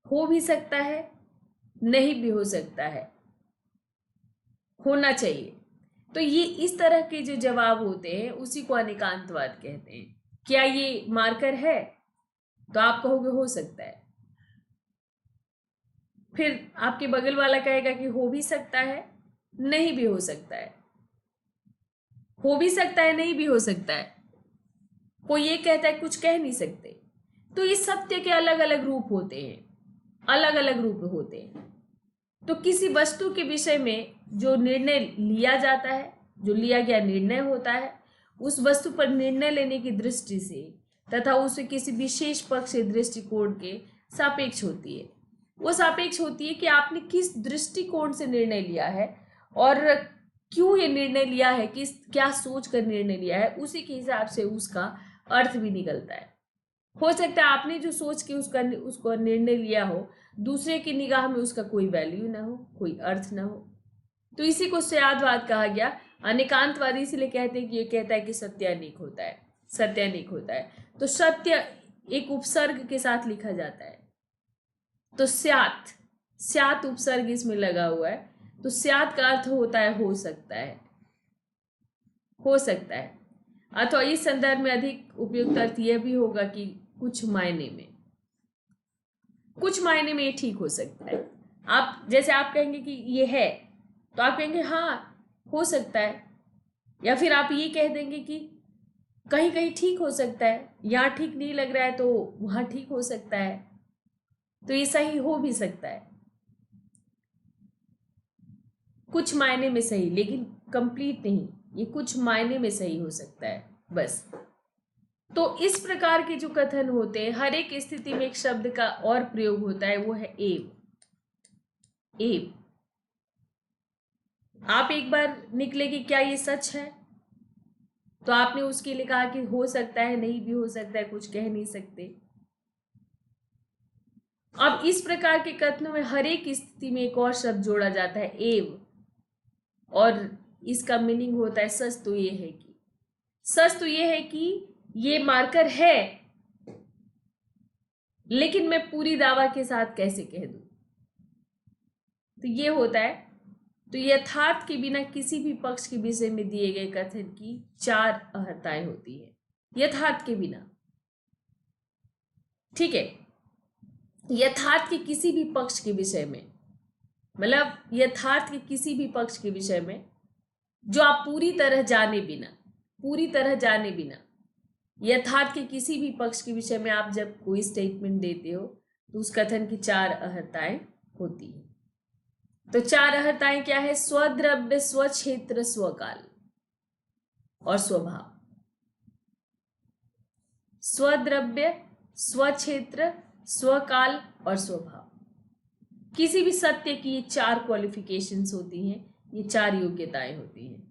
हो भी सकता है, नहीं भी हो सकता है, होना चाहिए। तो ये इस तरह के जो जवाब होते हैं उसी को अनेकांतवाद कहते हैं। क्या ये मार्कर है? तो आप कहोगे हो सकता है। फिर आपके बगल वाला कहेगा कि हो भी सकता है, नहीं भी हो सकता है। हो भी सकता है, नहीं भी हो सकता है। कोई ये कहता है कुछ कह नहीं सकते। तो ये सत्य के अलग अलग रूप होते हैं, अलग अलग रूप होते हैं। तो किसी वस्तु के विषय में जो निर्णय लिया जाता है, जो लिया गया निर्णय होता है, उस वस्तु पर निर्णय लेने की दृष्टि से तथा उसे किसी विशेष पक्ष से दृष्टिकोण के सापेक्ष होती है। वो सापेक्ष होती है कि आपने किस दृष्टिकोण से निर्णय लिया है और क्यों ये निर्णय लिया है, किस क्या सोच कर निर्णय लिया है, उसी के हिसाब से उसका अर्थ भी निकलता है। हो सकता है आपने जो सोच के उसको निर्णय लिया हो, दूसरे की निगाह में उसका कोई वैल्यू ना हो, कोई अर्थ ना हो। तो इसी को स्यादवाद कहा गया। अनेकांतवादी इसलिए कहते हैं कि ये कहता है कि सत्य अनेक होता है, सत्य अनेक होता है। तो सत्य एक उपसर्ग के साथ लिखा जाता है। तो स्यात उपसर्ग इसमें लगा हुआ है। तो स्यात का अर्थ होता है हो सकता है, हो सकता है। अथवा इस संदर्भ में अधिक उपयुक्त अर्थ यह भी होगा कि कुछ मायने में ये ठीक हो सकता है। आप जैसे आप कहेंगे कि ये है, तो आप कहेंगे हाँ हो सकता है। या फिर आप ये कह देंगे कि कहीं कहीं ठीक हो सकता है, यहाँ ठीक नहीं लग रहा है तो वहां ठीक हो सकता है। तो ये सही हो भी सकता है, कुछ मायने में सही, लेकिन कंप्लीट नहीं। ये कुछ मायने में सही हो सकता है बस। तो इस प्रकार के जो कथन होते हैं, हर एक स्थिति में एक शब्द का और प्रयोग होता है, वो है एव। एव आप एक बार निकले कि क्या ये सच है, तो आपने उसके लिए कहा कि हो सकता है, नहीं भी हो सकता है, कुछ कह नहीं सकते। अब इस प्रकार के कथनों में हर एक स्थिति में एक और शब्द जोड़ा जाता है, एव, और इसका मीनिंग होता है सच तो ये है कि, सच तो ये है कि ये मार्कर है, लेकिन मैं पूरी दावा के साथ कैसे कह दूं। तो ये होता है। तो यथार्थ के बिना किसी भी पक्ष के विषय में दिए गए कथन की 4 अहर्ताएं होती है, यथार्थ के बिना। ठीक है, यथार्थ के किसी भी पक्ष के विषय में, मतलब यथार्थ के किसी भी पक्ष के विषय में जो आप पूरी तरह जाने बिना, पूरी तरह जाने बिना, यथार्थ के किसी भी पक्ष के विषय में आप जब कोई स्टेटमेंट देते हो तो उस कथन की 4 अहर्ताएं होती है। तो 4 अहर्ताएं क्या है? स्वद्रव्य, स्वक्षेत्र, स्वकाल और स्वभाव। स्वद्रव्य, स्वक्षेत्र, स्वकाल और स्वभाव। किसी भी सत्य की ये 4 क्वालिफिकेशंस होती हैं, ये 4 योग्यताएं होती हैं।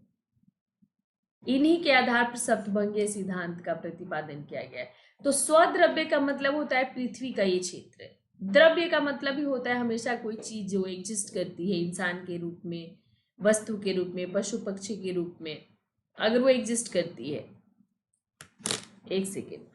इन्हीं के आधार पर सप्तभंगीय सिद्धांत का प्रतिपादन किया गया है। तो स्वद्रव्य का मतलब होता है पृथ्वी का ये क्षेत्र। द्रव्य का मतलब ही होता है हमेशा कोई चीज जो एग्जिस्ट करती है, इंसान के रूप में, वस्तु के रूप में, पशु पक्षी के रूप में, अगर वो एग्जिस्ट करती है। एक सेकेंड।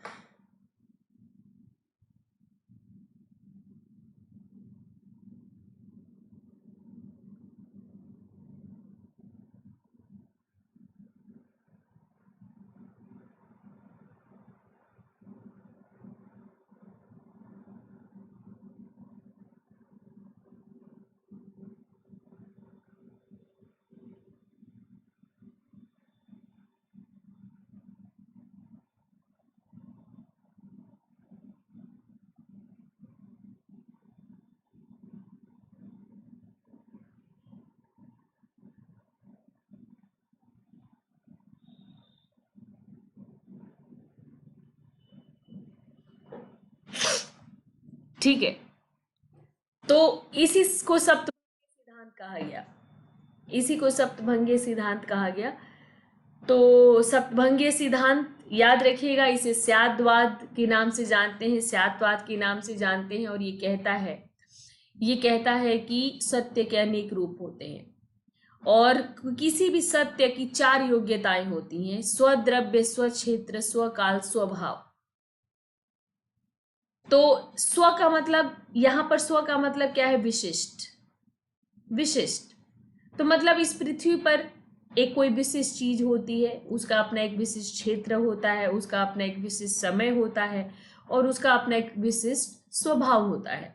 ठीक है, तो इसी को सप्तभंगीय सिद्धांत कहा गया, इसी को सप्तभंगीय सिद्धांत कहा गया। तो सप्तभंगीय सिद्धांत याद रखिएगा, इसे स्याद्वाद के नाम से जानते हैं, स्यात्वाद के नाम से जानते हैं। और ये कहता है कि सत्य के अनेक रूप होते हैं और किसी भी सत्य की 4 योग्यताएं होती हैं, स्वद्रव्य, स्वक्षेत्र, स्वकाल, स्वभाव। तो स्व का मतलब, यहां पर स्व का मतलब क्या है? विशिष्ट। विशिष्ट तो मतलब इस पृथ्वी पर एक कोई विशिष्ट चीज होती है, उसका अपना एक विशिष्ट क्षेत्र होता है, उसका अपना एक विशिष्ट समय होता है और उसका अपना एक विशिष्ट स्वभाव होता है।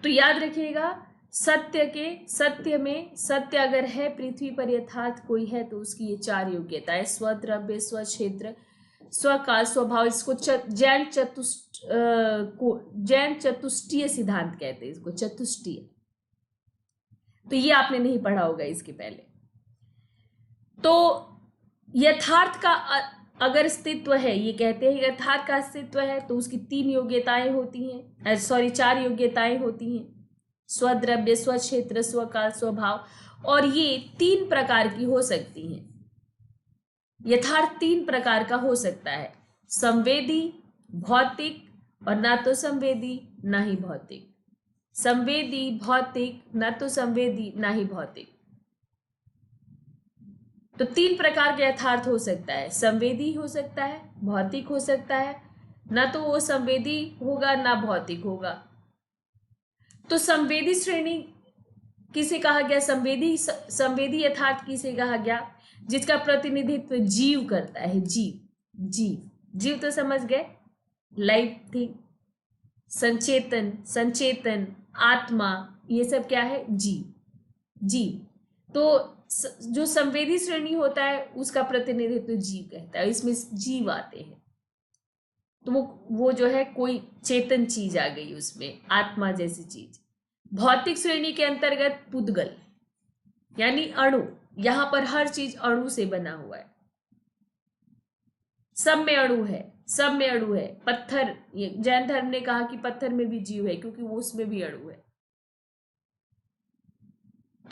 तो याद रखिएगा, सत्य में सत्य अगर है, पृथ्वी पर यथार्थ कोई है, तो उसकी ये 4 योग्यताएं, स्वद्रव्य, स्वक्षेत्र, स्वकाल, स्वभाव। इसको जैन चतुष्टीय सिद्धांत कहते हैं, इसको चतुष्टीय। तो ये आपने नहीं पढ़ा होगा इसके पहले। तो यथार्थ का अगर अस्तित्व है, ये कहते हैं यथार्थ का अस्तित्व है, तो उसकी 3 योग्यताएं होती हैं, 4 योग्यताएं होती हैं, स्वद्रव्य, स्वक्षेत्र, स्वकाल, स्वभाव। और ये 3 प्रकार की हो सकती हैं। यथार्थ 3 प्रकार का हो सकता है, संवेदी, भौतिक और ना तो संवेदी ना ही भौतिक। संवेदी, भौतिक, ना तो संवेदी ना ही भौतिक। तो 3 प्रकार का यथार्थ हो सकता है, संवेदी हो सकता है, भौतिक हो सकता है, ना तो वो संवेदी होगा ना भौतिक होगा। तो संवेदी श्रेणी किसे कहा गया? संवेदी यथार्थ किसे कहा गया? जिसका प्रतिनिधित्व जीव करता है। जीव तो समझ गए, लाइव थिंग, संचेतन, आत्मा, ये सब क्या है? जीव। तो जो संवेदी श्रेणी होता है उसका प्रतिनिधित्व जीव कहता है, इसमें जीव आते हैं। तो वो जो है कोई चेतन चीज आ गई उसमें, आत्मा जैसी चीज। भौतिक श्रेणी के अंतर्गत पुद्गल यानी अणु, यहां पर हर चीज अणु से बना हुआ है, सब में अणु है। पत्थर, जैन धर्म ने कहा कि पत्थर में भी जीव है क्योंकि वो उसमें भी अणु है।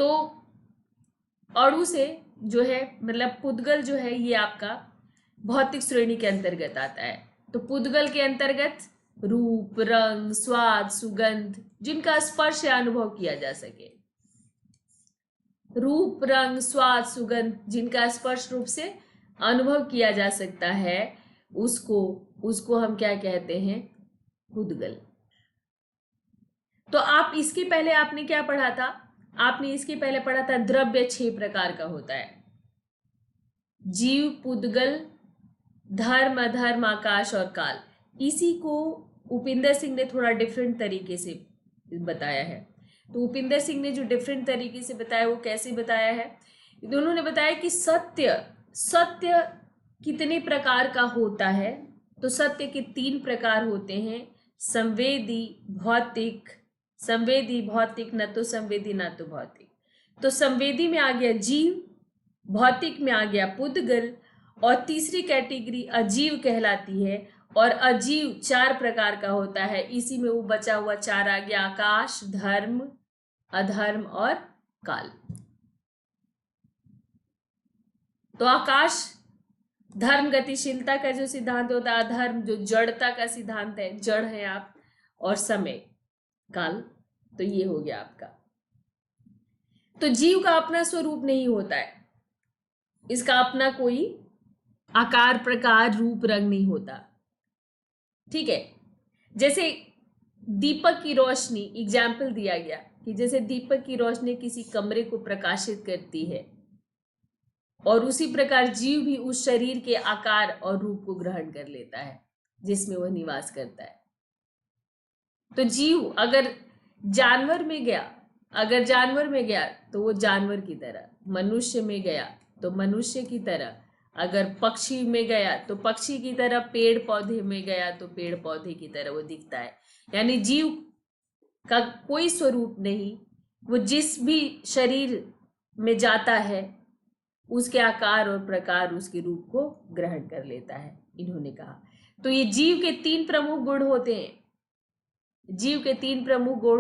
तो अणु से जो है मतलब पुद्गल जो है ये आपका भौतिक श्रेणी के अंतर्गत आता है। तो पुद्गल के अंतर्गत रूप, रंग, स्वाद, सुगंध जिनका स्पर्श या अनुभव किया जा सके। रूप, रंग, स्वाद, सुगंध जिनका स्पर्श रूप से अनुभव किया जा सकता है, उसको हम क्या कहते हैं? पुद्गल। तो आप इसके पहले आपने क्या पढ़ा था? आपने इसके पहले पढ़ा था द्रव्य 6 प्रकार का होता है। जीव, पुद्गल, धर्म, अधर्म, आकाश और काल। इसी को उपिंदर सिंह ने थोड़ा डिफरेंट तरीके से बताया है। तो उपिंदर सिंह ने जो डिफरेंट तरीके से बताया वो कैसे बताया है? उन्होंने बताया कि सत्य कितने प्रकार का होता है। तो सत्य के 3 प्रकार होते हैं, संवेदी, भौतिक, न तो संवेदी न तो भौतिक। तो संवेदी में आ गया जीव, भौतिक में आ गया पुद्गल, और तीसरी कैटेगरी अजीव कहलाती है। और अजीव 4 प्रकार का होता है। इसी में वो बचा हुआ 4 आ गया, आकाश, धर्म, अधर्म और काल। तो आकाश धर्म गतिशीलता का जो सिद्धांत होता है, अधर्म जो जड़ता का सिद्धांत है, जड़ है आप, और समय, काल। तो ये हो गया आपका। तो जीव का अपना स्वरूप नहीं होता है, इसका अपना कोई आकार, प्रकार, रूप, रंग नहीं होता। ठीक है। जैसे दीपक की रोशनी, एग्जाम्पल दिया गया कि जैसे दीपक की रोशनी किसी कमरे को प्रकाशित करती है, और उसी प्रकार जीव भी उस शरीर के आकार और रूप को ग्रहण कर लेता है जिसमें वह निवास करता है। तो जीव अगर जानवर में गया तो वो जानवर की तरह, मनुष्य में गया तो मनुष्य की तरह, अगर पक्षी में गया तो पक्षी की तरह, पेड़ पौधे में गया तो पेड़ पौधे की तरह वो दिखता है। यानी जीव का कोई स्वरूप नहीं, वो जिस भी शरीर में जाता है उसके आकार और प्रकार, उसके रूप को ग्रहण कर लेता है, इन्होंने कहा। तो ये जीव के 3 प्रमुख गुण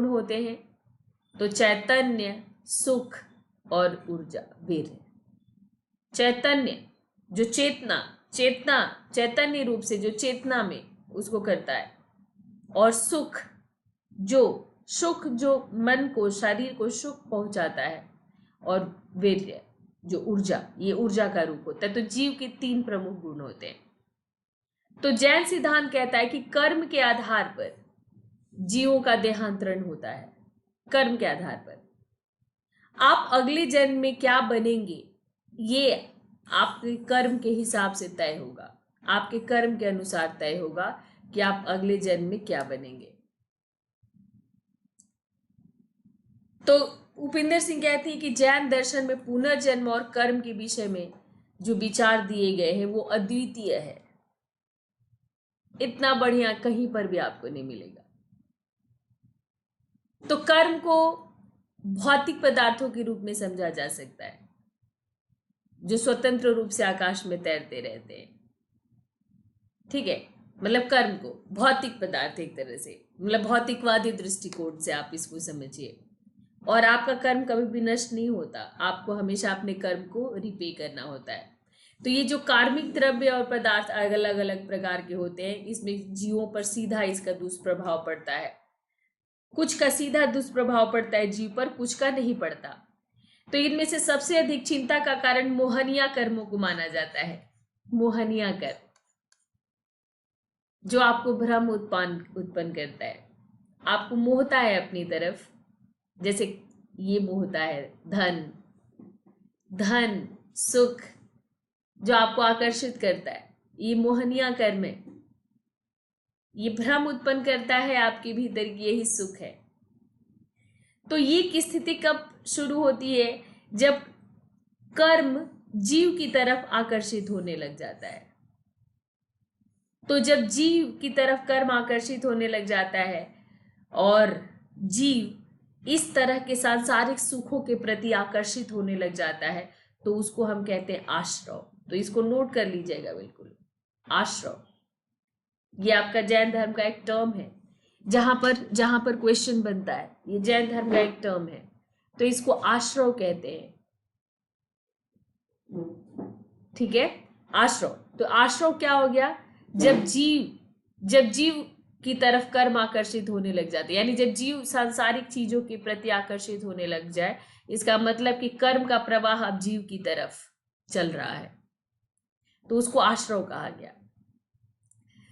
होते हैं। तो चैतन्य, सुख और ऊर्जा, वीर्य। चैतन्य जो चैतन्य रूप से जो चेतना में उसको करता है, और सुख जो मन को, शरीर को सुख पहुंचाता है, और वीर्य जो ऊर्जा, ये ऊर्जा का रूप होता है। तो जीव के 3 प्रमुख गुण होते हैं। तो जैन सिद्धांत कहता है कि कर्म के आधार पर जीवों का देहांतरण होता है। कर्म के आधार पर आप अगले जन्म में क्या बनेंगे, ये आपके कर्म के हिसाब से तय होगा, आपके कर्म के अनुसार तय होगा कि आप अगले जन्म में क्या बनेंगे। तो उपिंदर सिंह कहती है कि जैन दर्शन में पुनर्जन्म और कर्म के विषय में जो विचार दिए गए हैं वो अद्वितीय है। इतना बढ़िया कहीं पर भी आपको नहीं मिलेगा। तो कर्म को भौतिक पदार्थों के रूप में समझा जा सकता है जो स्वतंत्र रूप से आकाश में तैरते रहते हैं। ठीक है, मतलब कर्म को भौतिक पदार्थ, एक तरह से मतलब भौतिकवादी दृष्टिकोण से आप इसको समझिए। और आपका कर्म कभी भी नष्ट नहीं होता, आपको हमेशा अपने कर्म को रिपे करना होता है। तो ये जो कार्मिक द्रव्य और पदार्थ अलग अलग प्रकार के होते हैं, इसमें जीवों पर सीधा इसका दुष्प्रभाव पड़ता है। कुछ का सीधा दुष्प्रभाव पड़ता है जीव पर, कुछ का नहीं पड़ता। तो इनमें से सबसे अधिक चिंता का कारण मोहनिया कर्मों को माना जाता है। मोहनिया कर्म जो आपको भ्रम उत्पन्न करता है, आपको मोहता है अपनी तरफ। जैसे ये मोहता है धन, सुख, जो आपको आकर्षित करता है, ये मोहनिया कर्म है। ये भ्रम उत्पन्न करता है आपके भीतर कि यही सुख है। तो ये की स्थिति कब शुरू होती है? जब कर्म जीव की तरफ आकर्षित होने लग जाता है। तो जब जीव की तरफ कर्म आकर्षित होने लग जाता है और जीव इस तरह के सांसारिक सुखों के प्रति आकर्षित होने लग जाता है, तो उसको हम कहते हैं आश्रव। तो इसको नोट कर लीजिएगा बिल्कुल, आश्रव। ये आपका जैन धर्म का एक टर्म है, जहां पर क्वेश्चन बनता है, ये जैन धर्म का एक टर्म है। तो इसको आश्रव कहते हैं। ठीक है, आश्रव। तो आश्रव क्या हो गया? जब जीव की तरफ कर्म आकर्षित होने लग जाते, यानी जब जीव सांसारिक चीजों के प्रति आकर्षित होने लग जाए, इसका मतलब कि कर्म का प्रवाह अब जीव की तरफ चल रहा है, तो उसको आश्रव कहा गया।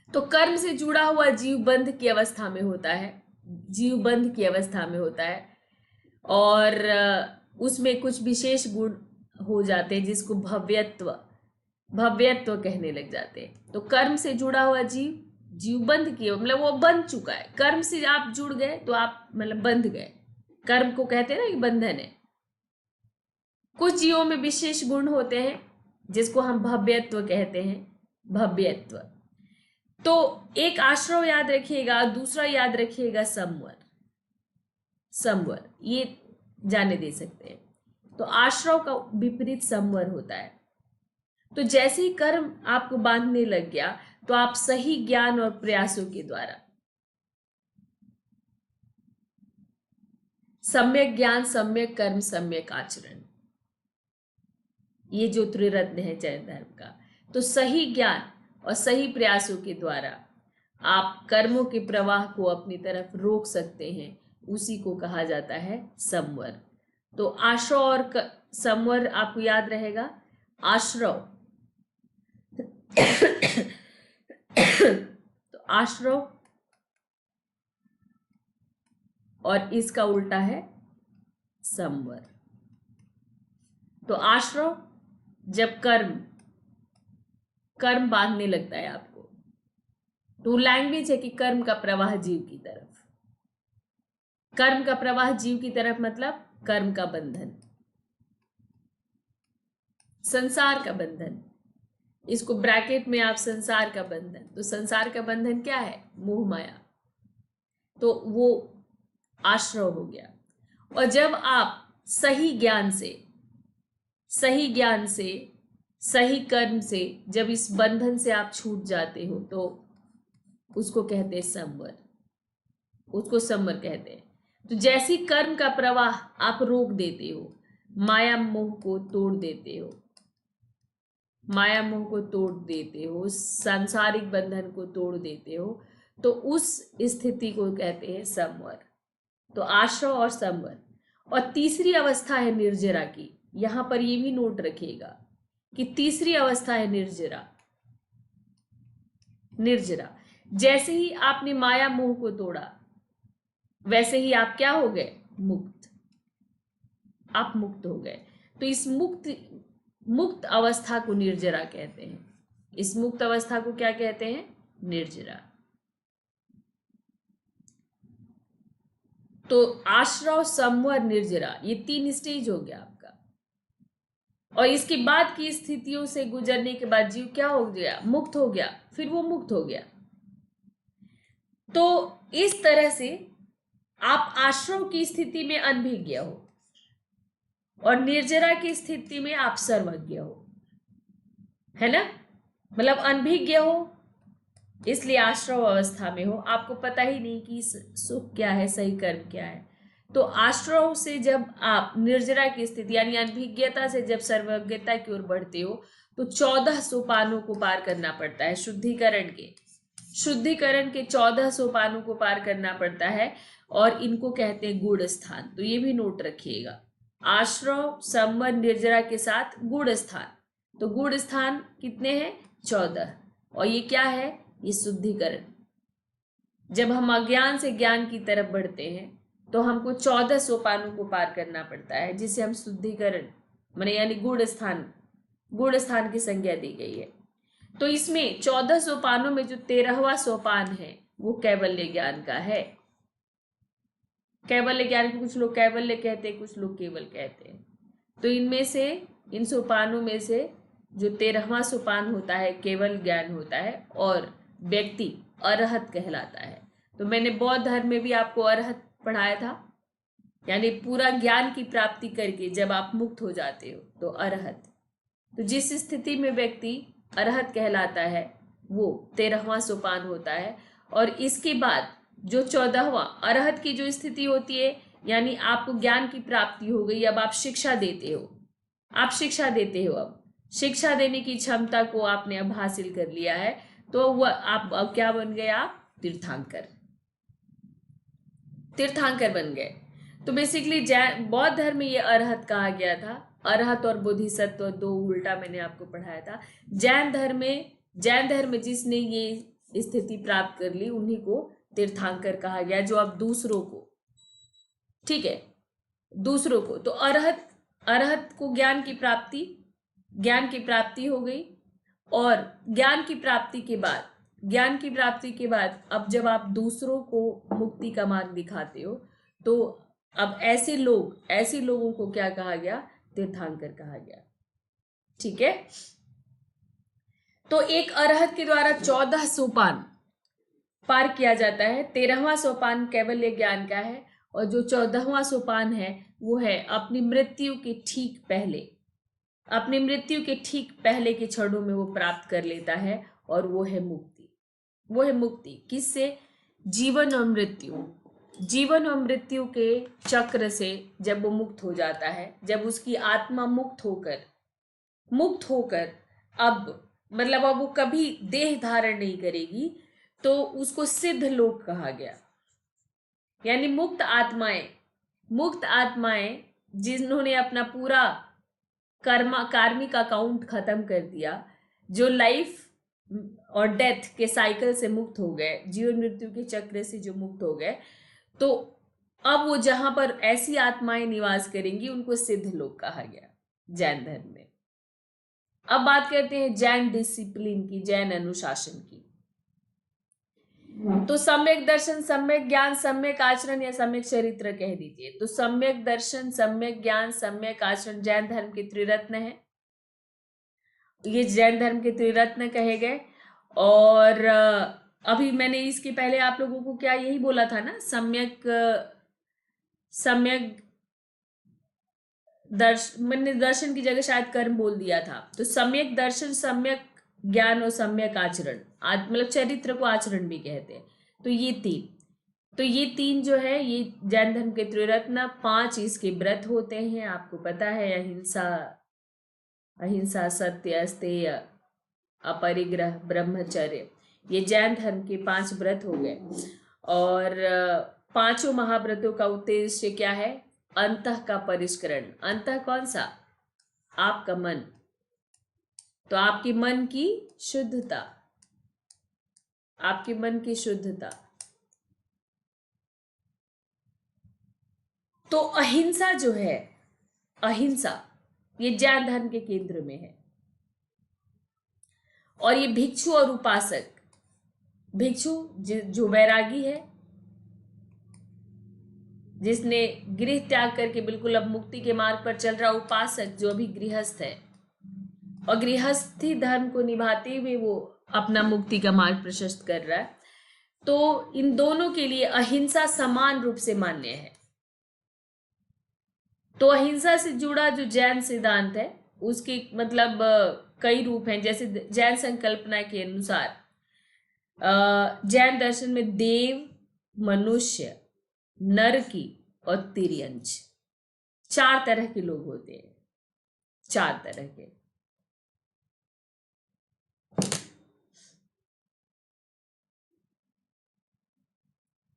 तो कर्म से जुड़ा हुआ जीव बंध की अवस्था में होता है, जीव बंध की अवस्था में होता है, और उसमें कुछ विशेष गुण हो जाते हैं जिसको भव्यत्व कहने लग जाते हैं। तो कर्म से जुड़ा हुआ जीव बंध किया, मतलब वो बंध चुका है। कर्म से आप जुड़ गए तो आप मतलब बंध गए। कर्म को कहते हैं ना कि बंधन है। कुछ जीवों में विशेष गुण होते हैं जिसको हम भव्यत्व कहते हैं, भव्यत्व। तो एक आश्रव याद रखिएगा, दूसरा याद रखिएगा संवर। ये जाने दे सकते हैं। तो आश्रव का विपरीत संवर होता है। तो जैसे ही कर्म आपको बांधने लग गया, तो आप सही ज्ञान और प्रयासों के द्वारा, सम्यक ज्ञान, सम्यक कर्म, सम्यक आचरण, ये जो त्रिरत्न है जैन धर्म का, तो सही ज्ञान और सही प्रयासों के द्वारा आप कर्मों के प्रवाह को अपनी तरफ रोक सकते हैं। उसी को कहा जाता है संवर। तो आश्रव और संवर आपको याद रहेगा। आश्रव तो आश्रव, और इसका उल्टा है संवर। तो आश्रव जब कर्म बांधने लगता है आपको, तो लैंग्वेज है कि कर्म का प्रवाह जीव की तरफ, कर्म का प्रवाह जीव की तरफ मतलब कर्म का बंधन, संसार का बंधन। इसको ब्रैकेट में आप संसार का बंधन, तो संसार का बंधन क्या है? मोह माया। तो वो आश्रव हो गया। और जब आप सही ज्ञान से सही कर्म से जब इस बंधन से आप छूट जाते हो, तो उसको कहते हैं संवर, उसको संवर कहते हैं। तो जैसी कर्म का प्रवाह आप रोक देते हो, माया मोह को तोड़ देते हो, सांसारिक बंधन को तोड़ देते हो, तो उस स्थिति को कहते हैं संवर। तो आश्रव और संवर। और तीसरी अवस्था है निर्जरा की। यहां पर ये भी नोट रखिएगा कि तीसरी अवस्था है निर्जरा। जैसे ही आपने माया मोह को तोड़ा, वैसे ही आप क्या हो गए? मुक्त। आप मुक्त हो गए। तो इस मुक्त अवस्था को निर्जरा कहते हैं। इस मुक्त अवस्था को क्या कहते हैं? निर्जरा। तो आश्रव, संवर, निर्जरा, ये 3 स्टेज हो गया आपका। और इसके बाद की स्थितियों से गुजरने के बाद जीव क्या हो गया? मुक्त हो गया। फिर वो मुक्त हो गया। तो इस तरह से आप आश्रव की स्थिति में अनभिज्ञ हो और निर्जरा की स्थिति में आप सर्वज्ञ हो, है ना? मतलब अनभिज्ञ हो, इसलिए आश्रव अवस्था में हो, आपको पता ही नहीं कि सुख क्या है, सही कर्म क्या है। तो आश्रव से जब आप निर्जरा की स्थिति यानी अनभिज्ञता से जब सर्वज्ञता की ओर बढ़ते हो, तो 14 सोपानों को पार करना पड़ता है। शुद्धिकरण के 14 सोपानों को पार करना पड़ता है, और इनको कहते हैं गुण स्थान। तो ये भी नोट रखिएगा, आश्रव, संवर, निर्जरा के साथ गुण स्थान। तो गुण स्थान कितने हैं? 14। और ये क्या है? ये शुद्धिकरण। जब हम अज्ञान से ज्ञान की तरफ बढ़ते हैं, तो हमको 14 सोपानों को पार करना पड़ता है, जिसे हम शुद्धिकरण माने यानी गुण स्थान की संज्ञा दी गई है। तो इसमें 14 सोपानों में जो 13वां सोपान है, वो कैवल्य ज्ञान का है। कैवल्य ज्ञान को कुछ लोग कैवल्य कहते हैं, कुछ लोग केवल कहते हैं। तो इनमें से, इन सोपानों में से जो 13वां सोपान होता है केवल ज्ञान होता है, और व्यक्ति अरहत कहलाता है। तो मैंने बौद्ध धर्म में भी आपको अरहत पढ़ाया था, यानी पूरा ज्ञान की प्राप्ति करके जब आप मुक्त हो जाते हो, तो अरहत। तो जिस स्थिति में व्यक्ति अरहत कहलाता है, वो 13वां सोपान होता है। और इसके बाद जो 14वां अरहत की जो स्थिति होती है, यानी आपको ज्ञान की प्राप्ति हो गई, अब आप शिक्षा देते हो, आप शिक्षा देते हो, अब शिक्षा देने की क्षमता को आपने अब हासिल कर लिया है, तो वह आप अब क्या बन गए, आप तीर्थंकर, तीर्थंकर बन गए। तो बेसिकली बौद्ध धर्म में ये अरहत कहा गया था, अरहत और बोधिसत्व दो उल्टा मैंने आपको पढ़ाया था। जैन धर्म में जिसने ये स्थिति प्राप्त कर ली उन्हीं को तीर्थंकर कहा गया, जो अब दूसरों को, ठीक है, दूसरों को, तो अरहत, अरहत को ज्ञान की प्राप्ति हो गई। और ज्ञान की प्राप्ति के बाद अब जब आप दूसरों को मुक्ति का मार्ग दिखाते हो, तो अब ऐसे लोगों को क्या कहा गया, तीर्थंकर कहा गया, ठीक है। तो एक अरहत के द्वारा 14 सोपान पार किया जाता है। 13वां सोपान कैवल्य ज्ञान का है, और जो 14वां सोपान है वो है अपनी मृत्यु के ठीक पहले के क्षणों में वो प्राप्त कर लेता है, और वो है मुक्ति। किससे? जीवन और मृत्यु के चक्र से जब वो मुक्त हो जाता है, जब उसकी आत्मा मुक्त होकर अब मतलब अब वो कभी देह धारण नहीं करेगी, तो उसको सिद्ध लोक कहा गया। यानी मुक्त आत्माएं जिन्होंने अपना पूरा कार्मिक अकाउंट खत्म कर दिया, जो लाइफ और डेथ के साइकिल से मुक्त हो गए, जीवन मृत्यु के चक्र से जो मुक्त हो गए, तो अब वो जहां पर ऐसी आत्माएं निवास करेंगी उनको सिद्ध लोक कहा गया जैन धर्म में। अब बात करते हैं जैन डिसिप्लिन की, जैन अनुशासन की। तो सम्यक दर्शन, सम्यक ज्ञान, सम्यक आचरण या सम्यक चरित्र कह दीजिए। तो सम्यक दर्शन, सम्यक ज्ञान, सम्यक आचरण जैन धर्म के त्रिरत्न है। ये जैन धर्म के त्रिरत्न कहे गए। और अभी मैंने इसके पहले आप लोगों को क्या यही बोला था ना, मैंने दर्शन की जगह शायद कर्म बोल दिया था। तो सम्यक दर्शन, सम्यक ज्ञान और सम्यक आचरण, मतलब चरित्र को आचरण भी कहते हैं। तो ये तीन जो है, ये जैन धर्म के त्रिरत्न। 5 इसके व्रत होते हैं, आपको पता है, अहिंसा, सत्य, अस्तेय, अपरिग्रह, ब्रह्मचर्य, ये जैन धर्म के 5 व्रत हो गए। और 5 महाव्रतों का उद्देश्य क्या है? अंतः का परिष्करण। अंतः कौन सा? आपका मन। तो आपके मन की शुद्धता, तो अहिंसा जो है, अहिंसा ये जैन धर्म के केंद्र में है। और ये भिक्षु और उपासक, भिक्षु जो वैरागी है, जिसने गृह त्याग करके बिल्कुल अब मुक्ति के मार्ग पर चल रहा, उपासक जो अभी गृहस्थ है और गृहस्थी धर्म को निभाते हुए वो अपना मुक्ति का मार्ग प्रशस्त कर रहा है। तो इन दोनों के लिए अहिंसा समान रूप से मान्य है। तो अहिंसा से जुड़ा जो जैन सिद्धांत है उसके मतलब कई रूप हैं। जैसे जैन संकल्पना के अनुसार जैन दर्शन में देव, मनुष्य, नरकी और तिर्यंच 4 तरह के लोग होते हैं। 4 तरह के।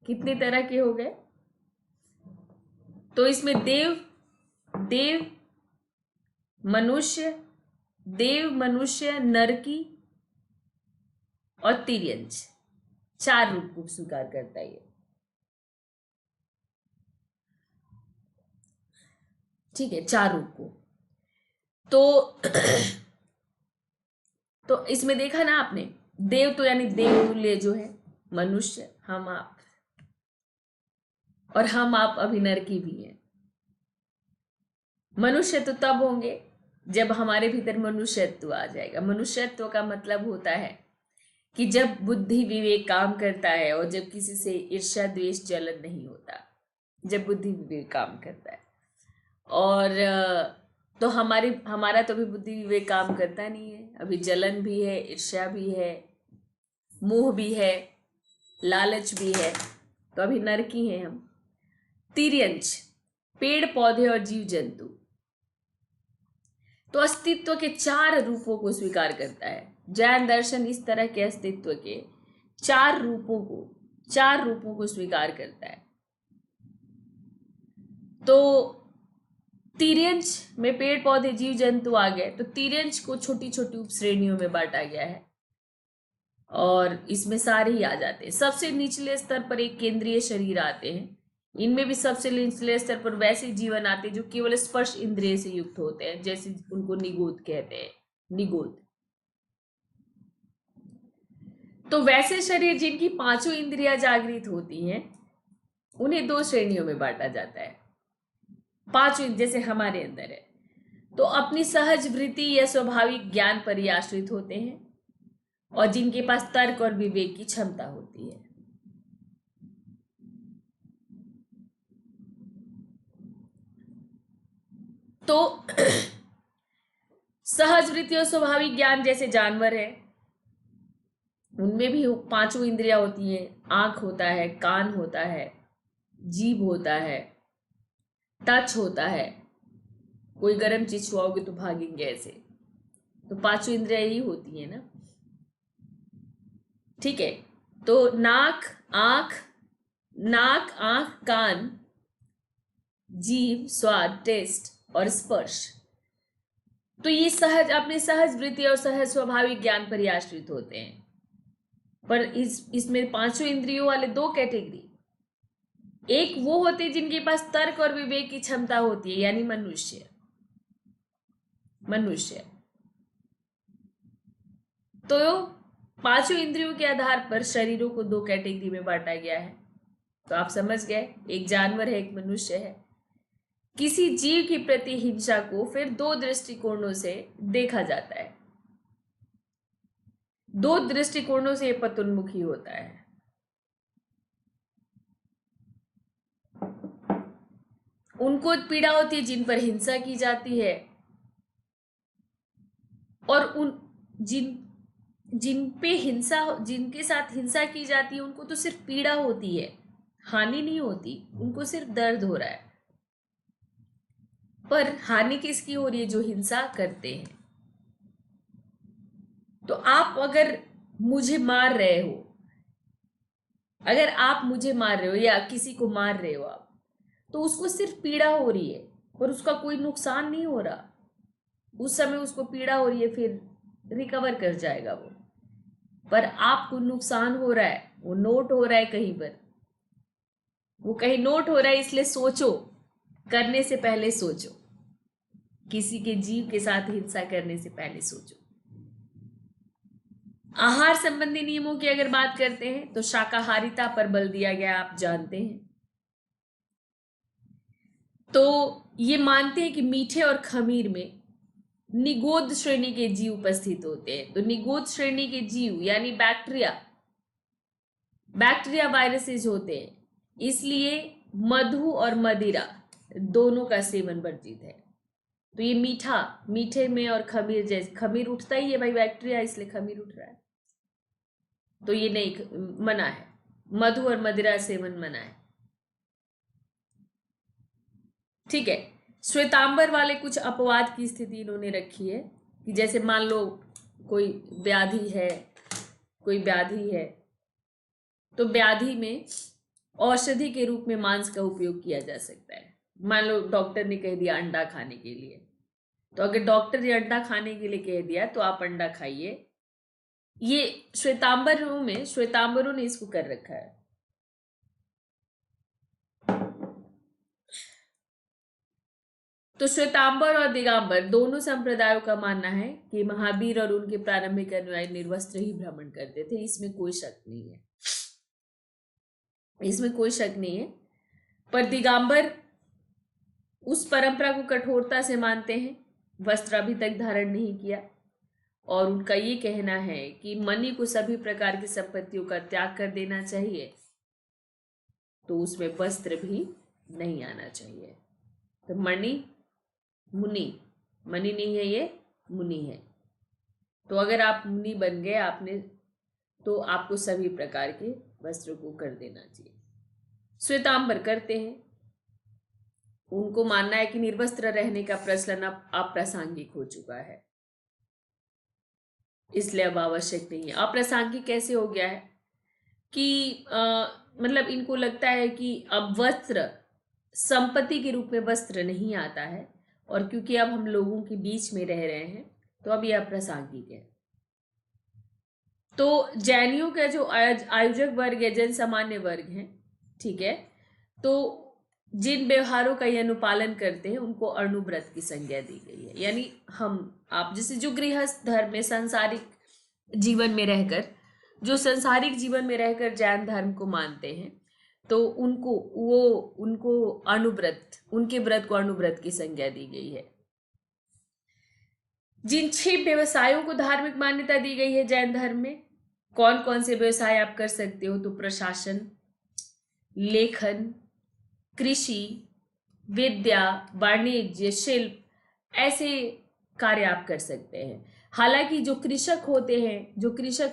कितने तरह के हो गए? तो इसमें देव मनुष्य, नरकी और तिर्यंच 4 रूप को स्वीकार करता है ये। ठीक है, 4 रूप को। तो इसमें देखा ना आपने, देव तो यानी देवतुल्य जो है मनुष्य, हम आप, और हम आप अभी नरकी भी हैं। मनुष्य तो तब होंगे जब हमारे भीतर मनुष्यत्व आ जाएगा। मनुष्यत्व का मतलब होता है कि जब बुद्धि विवेक काम करता है और जब किसी से ईर्ष्या द्वेष जलन नहीं होता, जब बुद्धि विवेक काम करता है। और तो हमारा तो अभी बुद्धि विवेक काम करता नहीं है। अभी जलन भी है, ईर्ष्या भी है, मोह भी है, लालच भी है, तो अभी नरकी हैं हम। तिर्यंच, पेड़ पौधे और जीव जंतु। तो अस्तित्व के 4 रूपों को स्वीकार करता है। जैन दर्शन इस तरह के अस्तित्व के 4 रूपों को स्वीकार करता है। तो तिर्यंच में पेड़ पौधे जीव जंतु आ गए, तो तिर्यंच को छोटी छोटी उप श्रेणियों में बांटा गया है और इसमें सारे ही आ जाते हैं। सबसे निचले स्तर पर एक केंद्रीय शरीर आते हैं। इनमें भी सबसे निचले स्तर पर वैसे जीवन आते हैं जो केवल स्पर्श इंद्रिय से युक्त होते हैं, जैसे उनको निगोद कहते हैं, निगोद। तो वैसे शरीर जिनकी 5 इंद्रियां जागृत होती हैं, उन्हें 2 श्रेणियों में बांटा जाता है। 5 जैसे हमारे अंदर है, तो अपनी सहज वृत्ति या स्वाभाविक ज्ञान पर ही आश्रित होते हैं और जिनके पास तर्क और विवेक की क्षमता होती है। तो सहज वृत्ति और स्वाभाविक ज्ञान जैसे जानवर है, उनमें भी 5 इंद्रियां होती हैं। आंख होता है, कान होता है, जीभ होता है, टच होता है। कोई गर्म चीज छुआओगे तो भागेंगे ऐसे। तो 5 इंद्रियां ही होती है ना, ठीक है। तो नाक, आंख, कान, जीभ, स्वाद, टेस्ट और स्पर्श, तो ये अपने सहज वृत्ति और सहज स्वाभाविक ज्ञान पर ही आश्रित होते हैं। पर इसमें 5 इंद्रियों वाले 2 कैटेगरी, एक वो होते हैं जिनके पास तर्क और विवेक की क्षमता होती है, यानी मनुष्य। तो 5 इंद्रियों के आधार पर शरीरों को 2 कैटेगरी में बांटा गया है। तो आप समझ गए, एक जानवर है, एक मनुष्य है। किसी जीव की प्रति हिंसा को फिर 2 दृष्टिकोणों से देखा जाता है। 2 दृष्टिकोणों से पतोन्मुखी होता है। उनको पीड़ा होती है जिन पर हिंसा की जाती है, और जिनके साथ हिंसा की जाती है उनको तो सिर्फ पीड़ा होती है, हानि नहीं होती, उनको सिर्फ दर्द हो रहा है। पर हानि किसकी हो रही है? जो हिंसा करते हैं। तो आप अगर मुझे मार रहे हो, या किसी को मार रहे हो आप, तो उसको सिर्फ पीड़ा हो रही है और उसका कोई नुकसान नहीं हो रहा। उस समय उसको पीड़ा हो रही है, फिर रिकवर कर जाएगा वो। पर आपको नुकसान हो रहा है, वो नोट हो रहा है कहीं पर, वो कहीं नोट हो रहा है। इसलिए सोचो, करने से पहले सोचो, किसी के जीव के साथ हिंसा करने से पहले सोचो। आहार संबंधी नियमों की अगर बात करते हैं तो शाकाहारिता पर बल दिया गया, आप जानते हैं। तो ये मानते हैं कि मीठे और खमीर में निगोद श्रेणी के जीव उपस्थित होते हैं। तो निगोद श्रेणी के जीव यानी बैक्टीरिया वायरसेस होते हैं, इसलिए मधु और मदिरा दोनों का सेवन वर्जित है। तो ये मीठे में और खमीर, जैसे खमीर उठता ही है भाई बैक्टीरिया, इसलिए खमीर उठ रहा है, तो ये नहीं, मना है। मधु और मदिरा सेवन मना है, ठीक है। श्वेतांबर वाले कुछ अपवाद की स्थिति इन्होंने रखी है कि जैसे मान लो कोई व्याधि है, तो व्याधि में औषधि के रूप में मांस का उपयोग किया जा सकता है। मान लो डॉक्टर ने कह दिया अंडा खाने के लिए, तो अगर डॉक्टर ने अंडा खाने के लिए कह दिया तो आप अंडा खाइए। ये श्वेतांबरों ने इसको कर रखा है। तो श्वेतांबर और दिगंबर दोनों संप्रदायों का मानना है कि महावीर और उनके प्रारंभिक अनुयायी निर्वस्त्र ही भ्रमण करते थे। इसमें कोई शक नहीं है। पर दिगंबर उस परंपरा को कठोरता से मानते हैं, वस्त्र अभी तक धारण नहीं किया, और उनका ये कहना है कि मणि को सभी प्रकार की संपत्तियों का त्याग कर देना चाहिए, तो उसमें वस्त्र भी नहीं आना चाहिए। तो मणि नहीं है, ये मुनि है। तो अगर आप मुनि बन गए तो आपको सभी प्रकार के वस्त्र को कर देना चाहिए। श्वेतांबर करते हैं, उनको मानना है कि निर्वस्त्र रहने का प्रचलन अब अप्रासंगिक हो चुका है, इसलिए अब आवश्यक नहीं है। अप्रासंगिक कैसे हो गया है कि मतलब इनको लगता है कि अब वस्त्र संपत्ति के रूप में वस्त्र नहीं आता है, और क्योंकि अब हम लोगों के बीच में रह रहे हैं तो अब यह अप्रासंगिक है। तो जैनियों का जो आयोजक वर्ग है, जन सामान्य वर्ग है, ठीक है, तो जिन व्यवहारों का ये अनुपालन करते हैं उनको अर्णुव्रत की संज्ञा दी गई है। यानी हम आप जैसे जो गृहस्थ धर्म में सांसारिक जीवन में रहकर जैन धर्म को मानते हैं, तो उनको अर्णुव्रत, उनके व्रत को अर्णुव्रत की संज्ञा दी गई है। जिन 6 व्यवसायों को धार्मिक मान्यता दी गई है जैन धर्म में, कौन कौन से व्यवसाय आप कर सकते हो, तो प्रशासन, लेखन, कृषि, विद्या, वाणिज्य, शिल्प, ऐसे कार्य आप कर सकते हैं। हालांकि जो कृषक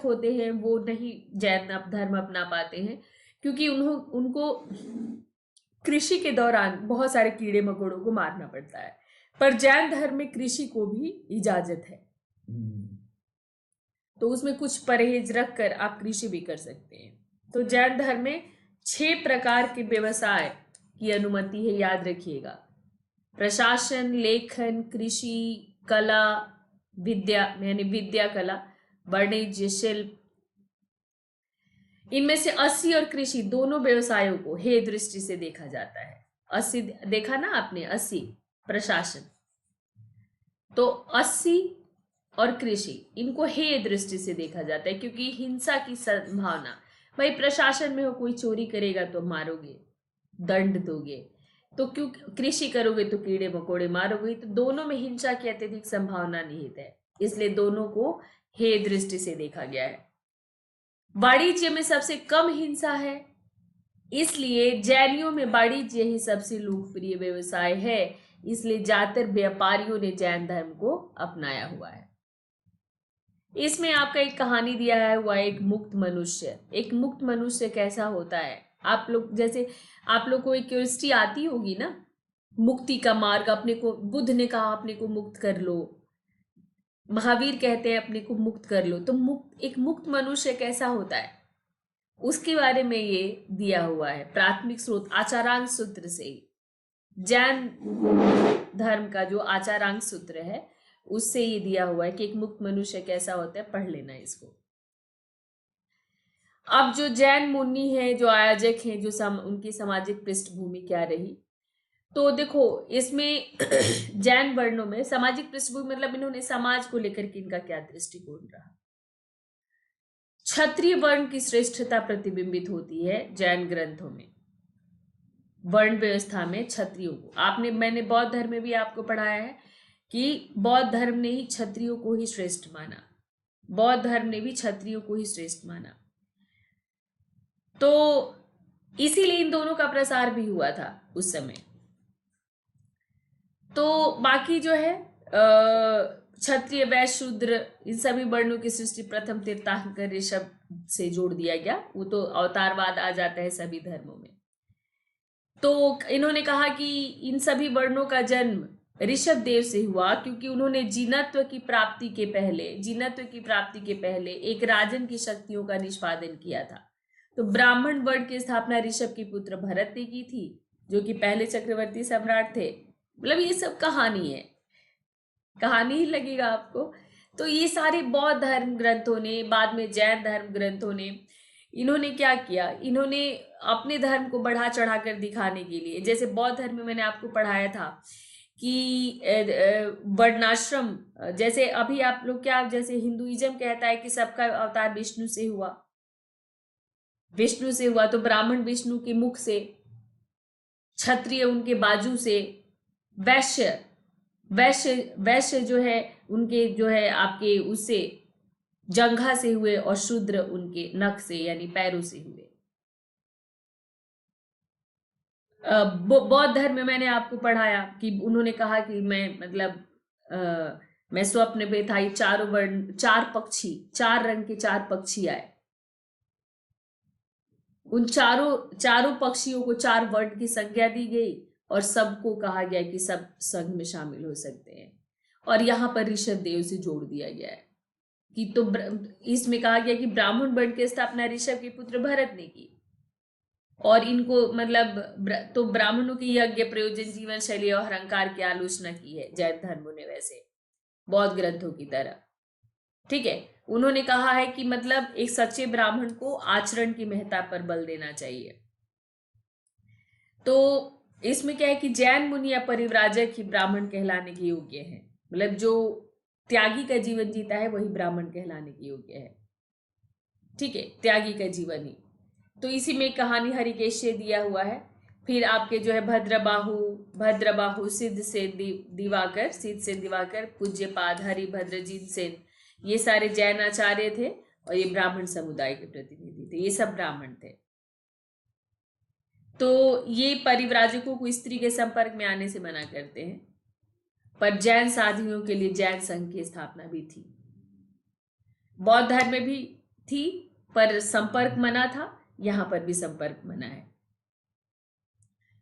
होते हैं वो नहीं जैन धर्म अपना पाते हैं, क्योंकि उनको कृषि के दौरान बहुत सारे कीड़े मकोड़ों को मारना पड़ता है। पर जैन धर्म में कृषि को भी इजाजत है, तो उसमें कुछ परहेज रखकर आप कृषि भी कर सकते हैं। तो जैन धर्म में 6 प्रकार के व्यवसाय की अनुमति है, याद रखिएगा। प्रशासन, लेखन, कृषि, कला, विद्या यानी विद्या कला, वाणिज्य, शिल्प। इनमें से 80 और कृषि दोनों व्यवसायों को हेय दृष्टि से देखा जाता है। 80 देखा ना आपने, 80 प्रशासन, तो 80 और कृषि, इनको हेय दृष्टि से देखा जाता है, क्योंकि हिंसा की संभावना, भाई प्रशासन में हो, कोई चोरी करेगा तो मारोगे, दंड दोगे, तो क्यों कृषि करोगे तो कीड़े मकोड़े मारोगे, तो दोनों में हिंसा की अत्यधिक संभावना निहित है, इसलिए दोनों को हेय दृष्टि से देखा गया है। वाणिज्य में सबसे कम हिंसा है, इसलिए जैनियों में वाणिज्य ही सबसे लोकप्रिय व्यवसाय है, इसलिए ज्यादातर व्यापारियों ने जैन धर्म को अपनाया हुआ है। इसमें आपका एक कहानी दिया है हुआ, एक मुक्त मनुष्य। एक मुक्त मनुष्य कैसा होता है, आप लोग को एक क्यूरियोसिटी आती होगी ना, मुक्ति का मार्ग, अपने को बुद्ध ने कहा अपने को मुक्त कर लो, महावीर कहते हैं अपने को मुक्त कर लो, तो एक मुक्त मनुष्य कैसा होता है उसके बारे में ये दिया हुआ है। प्राथमिक स्रोत आचारांग सूत्र से, जैन धर्म का जो आचारांग सूत्र है उससे ये दिया हुआ है कि एक मुक्त मनुष्य कैसा होता है, पढ़ लेना इसको। अब जो जैन मुनि है, जो आयोजक हैं, उनकी सामाजिक पृष्ठभूमि क्या रही, तो देखो इसमें जैन वर्णों में सामाजिक पृष्ठभूमि मतलब इन्होंने समाज को लेकर के इनका क्या दृष्टिकोण रहा। क्षत्रिय वर्ण की श्रेष्ठता प्रतिबिंबित होती है जैन ग्रंथों में। वर्ण व्यवस्था में क्षत्रियों को मैंने बौद्ध धर्म में भी आपको पढ़ाया है कि बौद्ध धर्म ने ही क्षत्रियों को ही श्रेष्ठ माना, बौद्ध धर्म ने भी क्षत्रियों को ही श्रेष्ठ माना, तो इसीलिए इन दोनों का प्रसार भी हुआ था उस समय। तो बाकी जो है क्षत्रिय, वैश्य, शूद्र, इन सभी वर्णों की सृष्टि प्रथम तीर्थंकर ऋषभ से जोड़ दिया गया, वो तो अवतारवाद आ जाता है सभी धर्मों में। तो इन्होंने कहा कि इन सभी वर्णों का जन्म ऋषभ देव से हुआ, क्योंकि उन्होंने जीनत्व की प्राप्ति के पहले एक राजन की शक्तियों का निष्पादन किया था। तो ब्राह्मण वर्ण की स्थापना ऋषभ के पुत्र भरत ने की थी, जो कि पहले चक्रवर्ती सम्राट थे। मतलब ये सब कहानी है, कहानी ही लगेगा आपको। तो ये सारे बौद्ध धर्म ग्रंथों ने, बाद में जैन धर्म ग्रंथों ने, इन्होंने क्या किया, इन्होंने अपने धर्म को बढ़ा चढ़ा कर दिखाने के लिए, जैसे बौद्ध धर्म में मैंने आपको पढ़ाया था कि वर्णाश्रम, जैसे अभी आप लोग क्या, जैसे हिंदुइज्म कहता है कि सबका अवतार विष्णु से हुआ, तो ब्राह्मण विष्णु के मुख से, क्षत्रिय उनके बाजू से, वैश्य जो है उनके जो है आपके उससे जंघा से हुए, और शूद्र उनके नख से यानी पैरों से हुए। बौद्ध धर्म में मैंने आपको पढ़ाया कि उन्होंने कहा कि मैं स्वप्न में था, चारों वर्ण, 4 पक्षी, 4 रंग के 4 पक्षी आए, उन चारों पक्षियों को 4 वर्ण की संज्ञा दी गई, और सबको कहा गया कि सब संघ में शामिल हो सकते हैं। और यहाँ पर ऋषभ देव से जोड़ दिया गया है कि इसमें कहा गया कि ब्राह्मण वर्ण की स्थापना ऋषभ के पुत्र भरत ने की, और इनको मतलब तो ब्राह्मणों के यज्ञ, प्रयोजन, जीवन शैली और अहंकार की आलोचना की है जैन धर्म ने, वैसे बौद्ध ग्रंथों की तरह। ठीक है, उन्होंने कहा है कि मतलब एक सच्चे ब्राह्मण को आचरण की महत्ता पर बल देना चाहिए। तो इसमें क्या है कि जैन मुनि या परिव्राजक ही ब्राह्मण कहलाने के योग्य है, मतलब जो त्यागी का जीवन जीता है वही ब्राह्मण कहलाने के योग्य है। ठीक है, त्यागी का जीवन ही। तो इसी में कहानी हरिकेश से दिया हुआ है। फिर आपके जो है भद्रबाहु सिद्ध से दिवाकर, पूज्यपाद, हरिभद्रजीत सेन, ये सारे जैन आचार्य थे और ये ब्राह्मण समुदाय के प्रतिनिधि थे, ये सब ब्राह्मण थे। तो ये परिव्राजकों को स्त्री के संपर्क में आने से मना करते हैं, पर जैन साधुओं के लिए जैन संघ की स्थापना भी थी। बौद्ध धर्म में भी थी पर संपर्क मना था, यहां पर भी संपर्क मना है।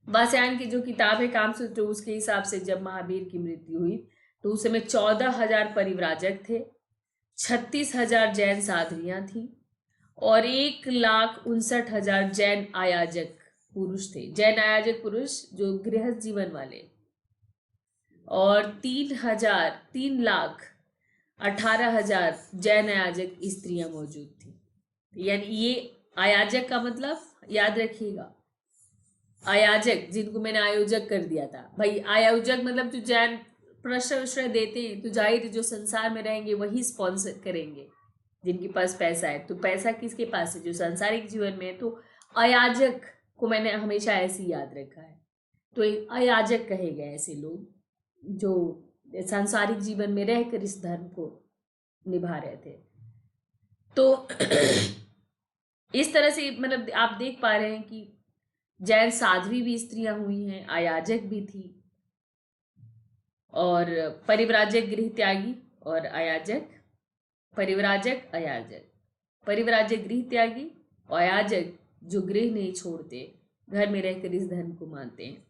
वात्स्यायन की जो किताब है कामसूत्र, उसके हिसाब से जब महावीर की मृत्यु हुई तो उस समय 14,000 परिव्राजक थे, 36,000 जैन साध्वियां थी और 1,59,000 जैन आयाजक पुरुष थे। जैन आयाजक पुरुष जो गृहस्थ जीवन वाले, और 3,18,000 जैन आयाजक स्त्रियां मौजूद थी। यानी ये आयाजक का मतलब याद रखिएगा, आयोजक जिनको मैंने आयोजक कर दिया था भाई, आयोजक मतलब जो जैन प्रश्न देते हैं तो जाहिर जो संसार में रहेंगे वही स्पॉन्सर करेंगे जिनके पास पैसा है। तो पैसा किसके पास है? जो सांसारिक जीवन में है। तो आयोजक को मैंने हमेशा ऐसे ही याद रखा है। तो एक आयोजक कहे गए ऐसे लोग जो सांसारिक जीवन में रहकर इस धर्म को निभा रहे थे। तो इस तरह से मतलब आप देख पा रहे हैं कि जैन साध्वी भी स्त्रियां हुई हैं, आयाजक भी थी, और परिव्राजक गृह त्यागी और आयाजक, परिव्राजक आयाजक, परिव्राजक गृह त्यागी, आयाजक जो गृह नहीं छोड़ते, घर में रहकर इस धर्म को मानते हैं।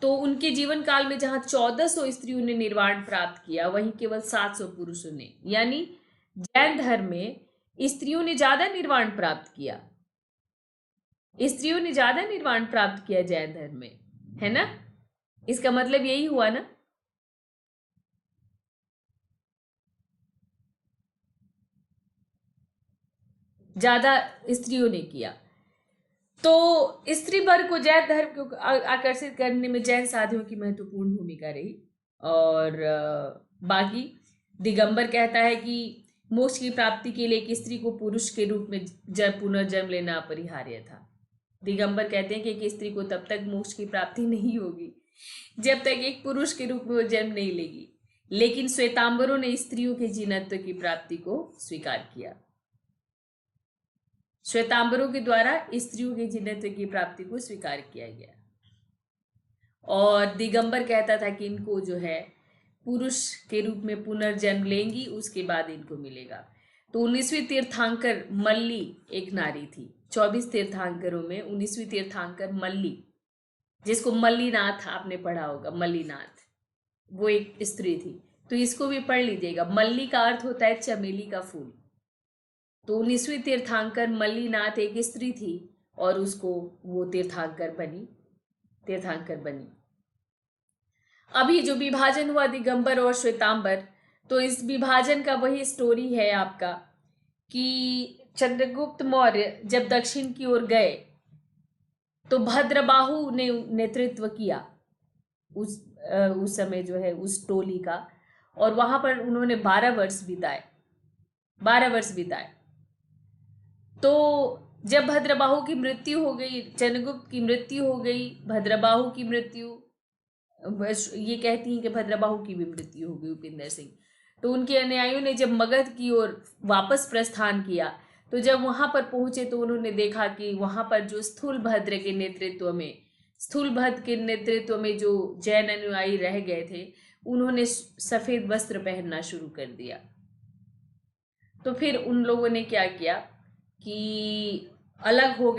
तो उनके जीवन काल में जहां 1400 स्त्रियों ने निर्वाण प्राप्त किया, वहीं केवल 700 पुरुषों ने, यानी जैन धर्म में स्त्रियों ने ज्यादा निर्वाण प्राप्त किया, स्त्रियों ने ज्यादा निर्वाण प्राप्त किया जैन धर्म में, है ना? इसका मतलब यही हुआ ना। ज्यादा स्त्रियों ने किया। तो स्त्री वर्ग को जैन धर्म को आकर्षित करने में जैन साधुओं की महत्वपूर्ण भूमिका रही। और बाकी दिगंबर कहता है कि मोक्ष की प्राप्ति के लिए एक स्त्री को पुरुष के रूप में पुनर्जन्म लेना अपरिहार्य था। दिगंबर कहते हैं कि एक स्त्री को तब तक मोक्ष की प्राप्ति नहीं होगी जब तक एक पुरुष के रूप में वो जन्म नहीं लेगी। लेकिन श्वेतांबरों ने स्त्रियों के जीनत्व की प्राप्ति को स्वीकार किया। श्वेतांबरों के द्वारा स्त्रियों के जीनत्व की प्राप्ति को स्वीकार किया गया। और दिगंबर कहता था कि इनको जो है पुरुष के रूप में पुनर्जन्म लेंगी, उसके बाद इनको मिलेगा। तो 19वीं तीर्थंकर मल्ली एक नारी थी। 24 तीर्थंकरों में 19वीं तीर्थंकर मल्ली, जिसको मल्लीनाथ आपने पढ़ा होगा, मल्लीनाथ, वो एक स्त्री थी। तो इसको भी पढ़ लीजिएगा। मल्ली का अर्थ होता है चमेली का फूल। तो 19वीं तीर्थंकर मल्लीनाथ एक स्त्री थी और उसको वो तीर्थंकर बनी। अभी जो विभाजन हुआ दिगंबर और श्वेतांबर, तो इस विभाजन का वही स्टोरी है आपका कि चंद्रगुप्त मौर्य जब दक्षिण की ओर गए तो भद्रबाहु ने नेतृत्व किया उस समय जो है उस टोली का, और वहां पर उन्होंने 12 वर्ष बिताए। तो जब भद्रबाहु की मृत्यु हो गई, चंद्रगुप्त की मृत्यु हो गई, भद्रबाहु की मृत्यु, ये कहती हैं कि भद्रबाहु की भी मृत्यु हो गई, उपिंदर सिंह। तो उनके अनुयायियों ने जब मगध की ओर वापस प्रस्थान किया, तो जब वहां पर पहुंचे तो उन्होंने देखा कि वहां पर जो स्थूलभद्र के नेतृत्व में जो जैन अनुयायी रह गए थे, उन्होंने सफेद वस्त्र पहनना शुरू कर दिया। तो फिर उन लोगों ने क्या किया कि अलग हो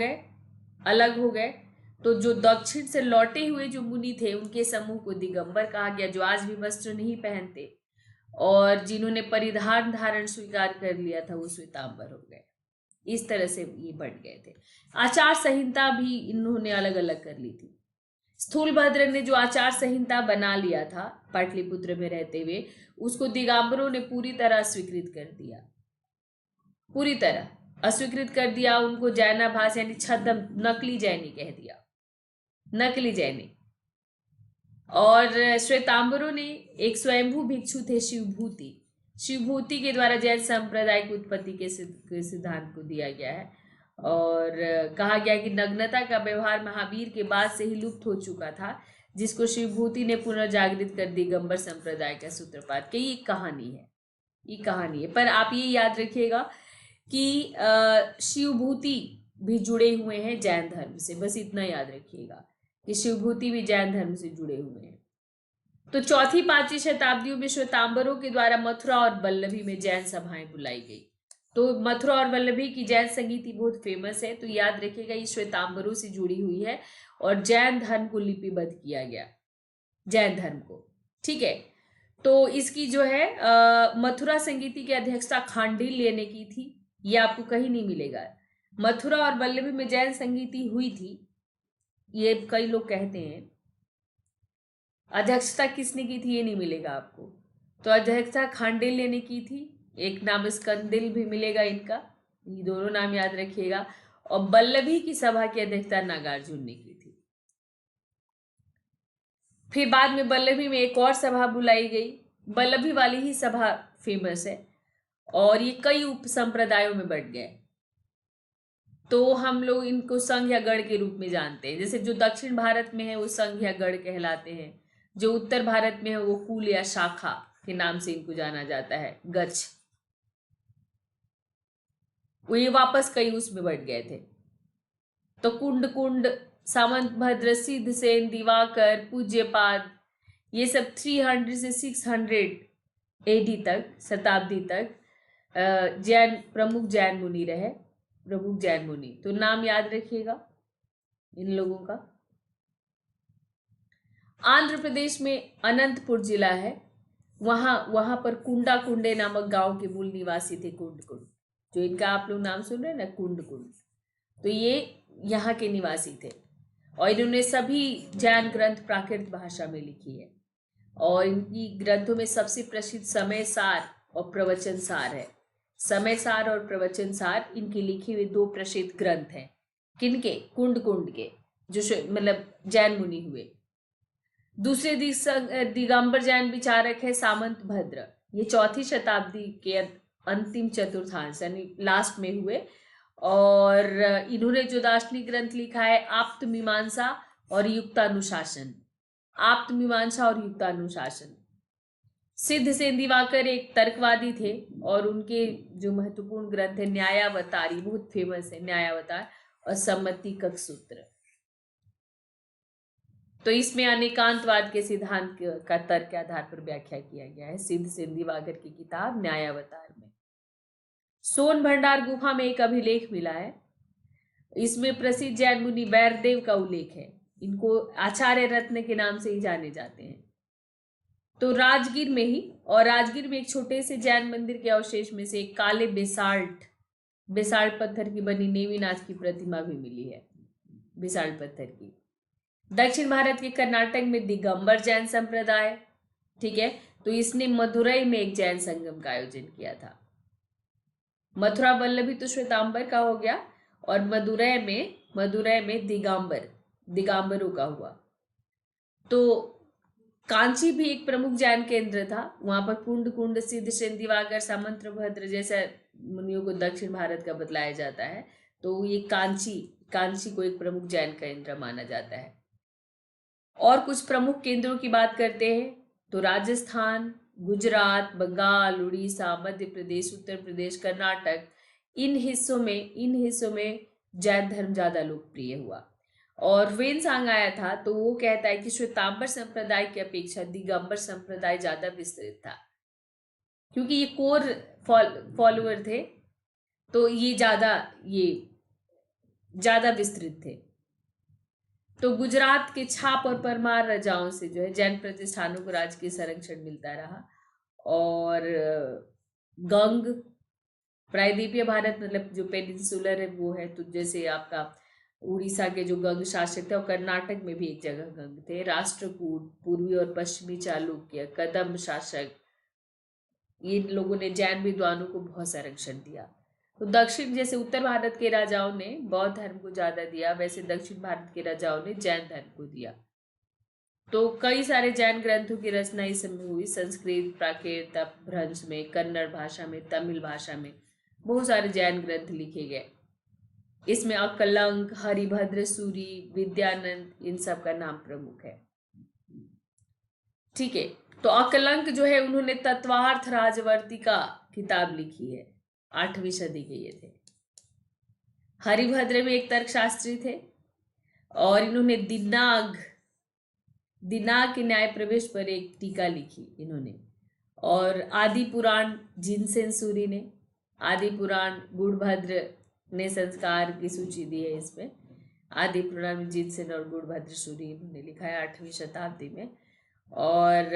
गए। तो जो दक्षिण से लौटे हुए जो मुनि थे उनके समूह को दिगंबर कहा गया, जो आज भी वस्त्र नहीं पहनते, और जिन्होंने परिधान धारण स्वीकार कर लिया था वो श्वेतांबर हो गए। इस तरह से ये बढ़ गए थे। आचार संहिता भी इन्होंने अलग अलग कर ली थी। स्थूलभद्र ने जो आचार संहिता बना लिया था पाटलिपुत्र में रहते हुए, उसको दिगंबरों ने पूरी तरह स्वीकृत कर दिया, पूरी तरह अस्वीकृत कर दिया। उनको जैनाभास यानी छद्म, नकली जैनी कह दिया, नकली जैनी। और श्वेतांबरों ने एक स्वयंभू भिक्षु थे शिवभूति, शिवभूति के द्वारा जैन संप्रदाय की उत्पत्ति के सिद्धांत को दिया गया है। और कहा गया कि नग्नता का व्यवहार महावीर के बाद से ही लुप्त हो चुका था, जिसको शिवभूति ने पुनर्जागृत कर दिगंबर संप्रदाय का सूत्रपात किया। ये कहानी है, ये कहानी है। पर आप ये याद रखिएगा कि शिवभूति भी जुड़े हुए हैं जैन धर्म से, बस इतना याद रखिएगा कि शिवभूति भी जैन धर्म से जुड़े हुए हैं। तो चौथी पांचवी शताब्दियों में श्वेतांबरों के द्वारा मथुरा और वल्लभी में जैन सभाएं बुलाई गई। तो मथुरा और वल्लभी की जैन संगीति बहुत फेमस है, तो याद रखिएगा ये श्वेतांबरों से जुड़ी हुई है और जैन धर्म को लिपिबद्ध किया गया, जैन धर्म को। ठीक है, तो इसकी जो है मथुरा संगीति की अध्यक्षता खांडिल्य ने की थी, ये आपको कहीं नहीं मिलेगा। मथुरा और वल्लभी में जैन संगीति हुई थी, ये कई लोग कहते हैं। अध्यक्षता किसने की थी ये नहीं मिलेगा आपको। तो अध्यक्षता खांडिल्य ने की थी, एक नाम स्कंदिल भी मिलेगा इनका, ये दोनों नाम याद रखिएगा। और वल्लभी की सभा की अध्यक्षता नागार्जुन ने की थी। फिर बाद में वल्लभी में एक और सभा बुलाई गई, वल्लभी वाली ही सभा फेमस है, और ये कई उप संप्रदायों में बढ़ गए। तो हम लोग इनको संघ या गढ़ के रूप में जानते हैं। जैसे जो दक्षिण भारत में है वो संघ या गढ़ कहलाते हैं, जो उत्तर भारत में है वो कुल या शाखा के नाम से इनको जाना जाता है, गच्छ। वो ये वापस कई उसमें बढ़ गए थे। तो कुंड, सामंत भद्र, सिद्ध सेन, दिवाकर, पूज्यपाद, ये सब 300 से 600 AD तक, शताब्दी तक जैन प्रमुख जैन मुनि रहे, प्रमुख जैन मुनि। तो नाम याद रखिएगा इन लोगों का। आंध्र प्रदेश में अनंतपुर जिला है, वहां पर कुंडा कुंडे नामक गांव के मूल निवासी थे कुंड, जो इनका आप लोग नाम सुन रहे हैं ना, कुंड। तो ये यहाँ के निवासी थे और इन्होंने सभी जैन ग्रंथ प्राकृत भाषा में लिखी है। और इनकी ग्रंथों में सबसे प्रसिद्ध समय सार और प्रवचन सार है। समय सार और प्रवचन सार इनके लिखे हुए 2 प्रसिद्ध ग्रंथ हैं। किनके? कुंड के, जो मतलब जैन मुनि हुए। दूसरे दिगंबर जैन विचारक है सामंत भद्र, ये 4वीं शताब्दी के अंतिम चतुर्थांश यानी लास्ट में हुए। और इन्होंने जो दार्शनिक ग्रंथ लिखा है आप्त मीमांसा और युक्तानुशासन, आप्त मीमांसा और युक्तानुशासन। सिद्ध सेन दिवाकर एक तर्कवादी थे और उनके जो महत्वपूर्ण ग्रंथ है न्यायावतार, ये बहुत फेमस है, न्यायावतार और सम्मतिकक सूत्र। तो इसमें अनेकांतवाद के सिद्धांत का तर्क के आधार पर व्याख्या किया गया है सिद्ध सेन दिवाकर की किताब न्यायावतार में। सोन भंडार गुफा में एक अभिलेख मिला है, इसमें प्रसिद्ध जैन मुनि वैरदेव का उल्लेख है। इनको आचार्य रत्न के नाम से ही जाने जाते हैं। तो राजगीर में ही, और राजगीर में एक छोटे से जैन मंदिर के अवशेष में से एक काले बेसाल्ट पत्थर की बनी नेमिनाथ की प्रतिमा भी मिली है, बेसाल्ट पत्थर की। दक्षिण भारत के कर्नाटक में दिगंबर जैन संप्रदाय, ठीक है, तो इसने मदुरई में एक जैन संगम का आयोजन किया था। मथुरा वल्लभी तो श्वेतांबर का हो गया, और मदुरई में दिगंबरों का हुआ। तो कांची भी एक प्रमुख जैन केंद्र था, वहां पर कुंड, सिद्ध सेन दिवाकर, सामंत भद्र जैसे मुनियों को दक्षिण भारत का बतलाया जाता है। तो ये कांची को एक प्रमुख जैन केंद्र माना जाता है। और कुछ प्रमुख केंद्रों की बात करते हैं तो राजस्थान, गुजरात, बंगाल, उड़ीसा, मध्य प्रदेश, उत्तर प्रदेश, कर्नाटक, इन हिस्सों में जैन धर्म ज्यादा लोकप्रिय हुआ। और वेनसांग आया था तो वो कहता है कि श्वेतांबर संप्रदाय की अपेक्षा दिगंबर संप्रदाय ज्यादा विस्तृत था, क्योंकि ये कोर फॉलोअर थे, तो ये ज्यादा विस्तृत थे। तो गुजरात के छाप और परमार राजाओं से जो है जैन प्रतिष्ठानों को राजकीय संरक्षण मिलता रहा। और गंग प्रायद्वीपीय भारत मतलब जो पेनिनसुलर है वो है, तो जैसे आपका उड़ीसा के जो गंग शासक थे, और कर्नाटक में भी एक जगह गंग थे, राष्ट्रकूट, पूर्वी और पश्चिमी चालुक्य, कदम्ब शासक, ये लोगों ने जैन विद्वानों को बहुत संरक्षण दिया। तो दक्षिण जैसे उत्तर भारत के राजाओं ने बौद्ध धर्म को ज्यादा दिया, वैसे दक्षिण भारत के राजाओं ने जैन धर्म को दिया। तो कई सारे जैन ग्रंथों की रचना इस समय हुई, संस्कृत, प्राकृत, अपभ्रंश में, कन्नड़ भाषा में, तमिल भाषा में बहुत सारे जैन ग्रंथ लिखे गए। इसमें अकलंक, हरिभद्र सूरी, विद्यानंद, इन सब का नाम प्रमुख है। ठीक है, तो अकलंक जो है उन्होंने तत्वार्थ राजवर्ती का किताब लिखी है, 8वीं सदी के ये थे। हरिभद्र में एक तर्कशास्त्री थे, और इन्होंने दिनाग के न्याय प्रवेश पर एक टीका लिखी इन्होंने। और आदि पुराण जिनसेन सूरी ने, आदि पुराण गुणभद्र ने संस्कार की सूची दी है इसमें। आदि पुराण में जिनसेन और गुणभद्र सूरी इन्होंने लिखा है 8वीं शताब्दी में। और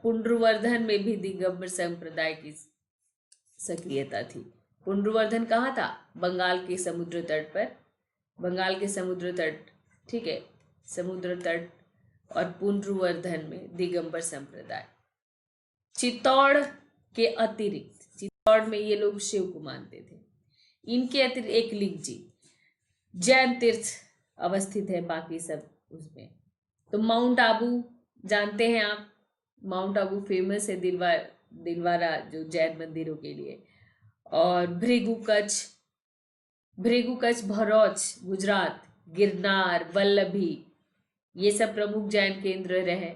पुंड्रवर्धन में भी दिगंबर संप्रदाय की सक्रियता थी। पुंड्रवर्धन कहाँ था? बंगाल के समुद्र तट पर, बंगाल के समुद्र तट, ठीक है, समुद्र तट, और पुंड्रवर्धन में दिगंबर संप्रदाय। चित्तौड़ के अतिरिक्त, चित्तौड़ में ये लोग शिव को मानते थे, इनके अतिरिक्त एक लिंग जी जैन तीर्थ अवस्थित है, बाकी सब उसमें। तो माउंट आबू जानते हैं आप, माउंट आबू फेमस है दिलवारा जो जैन मंदिरों के लिए। और भृगु कच्छ भरूच गुजरात, गिरनार, वल्लभी, ये सब प्रमुख जैन केंद्र रहे।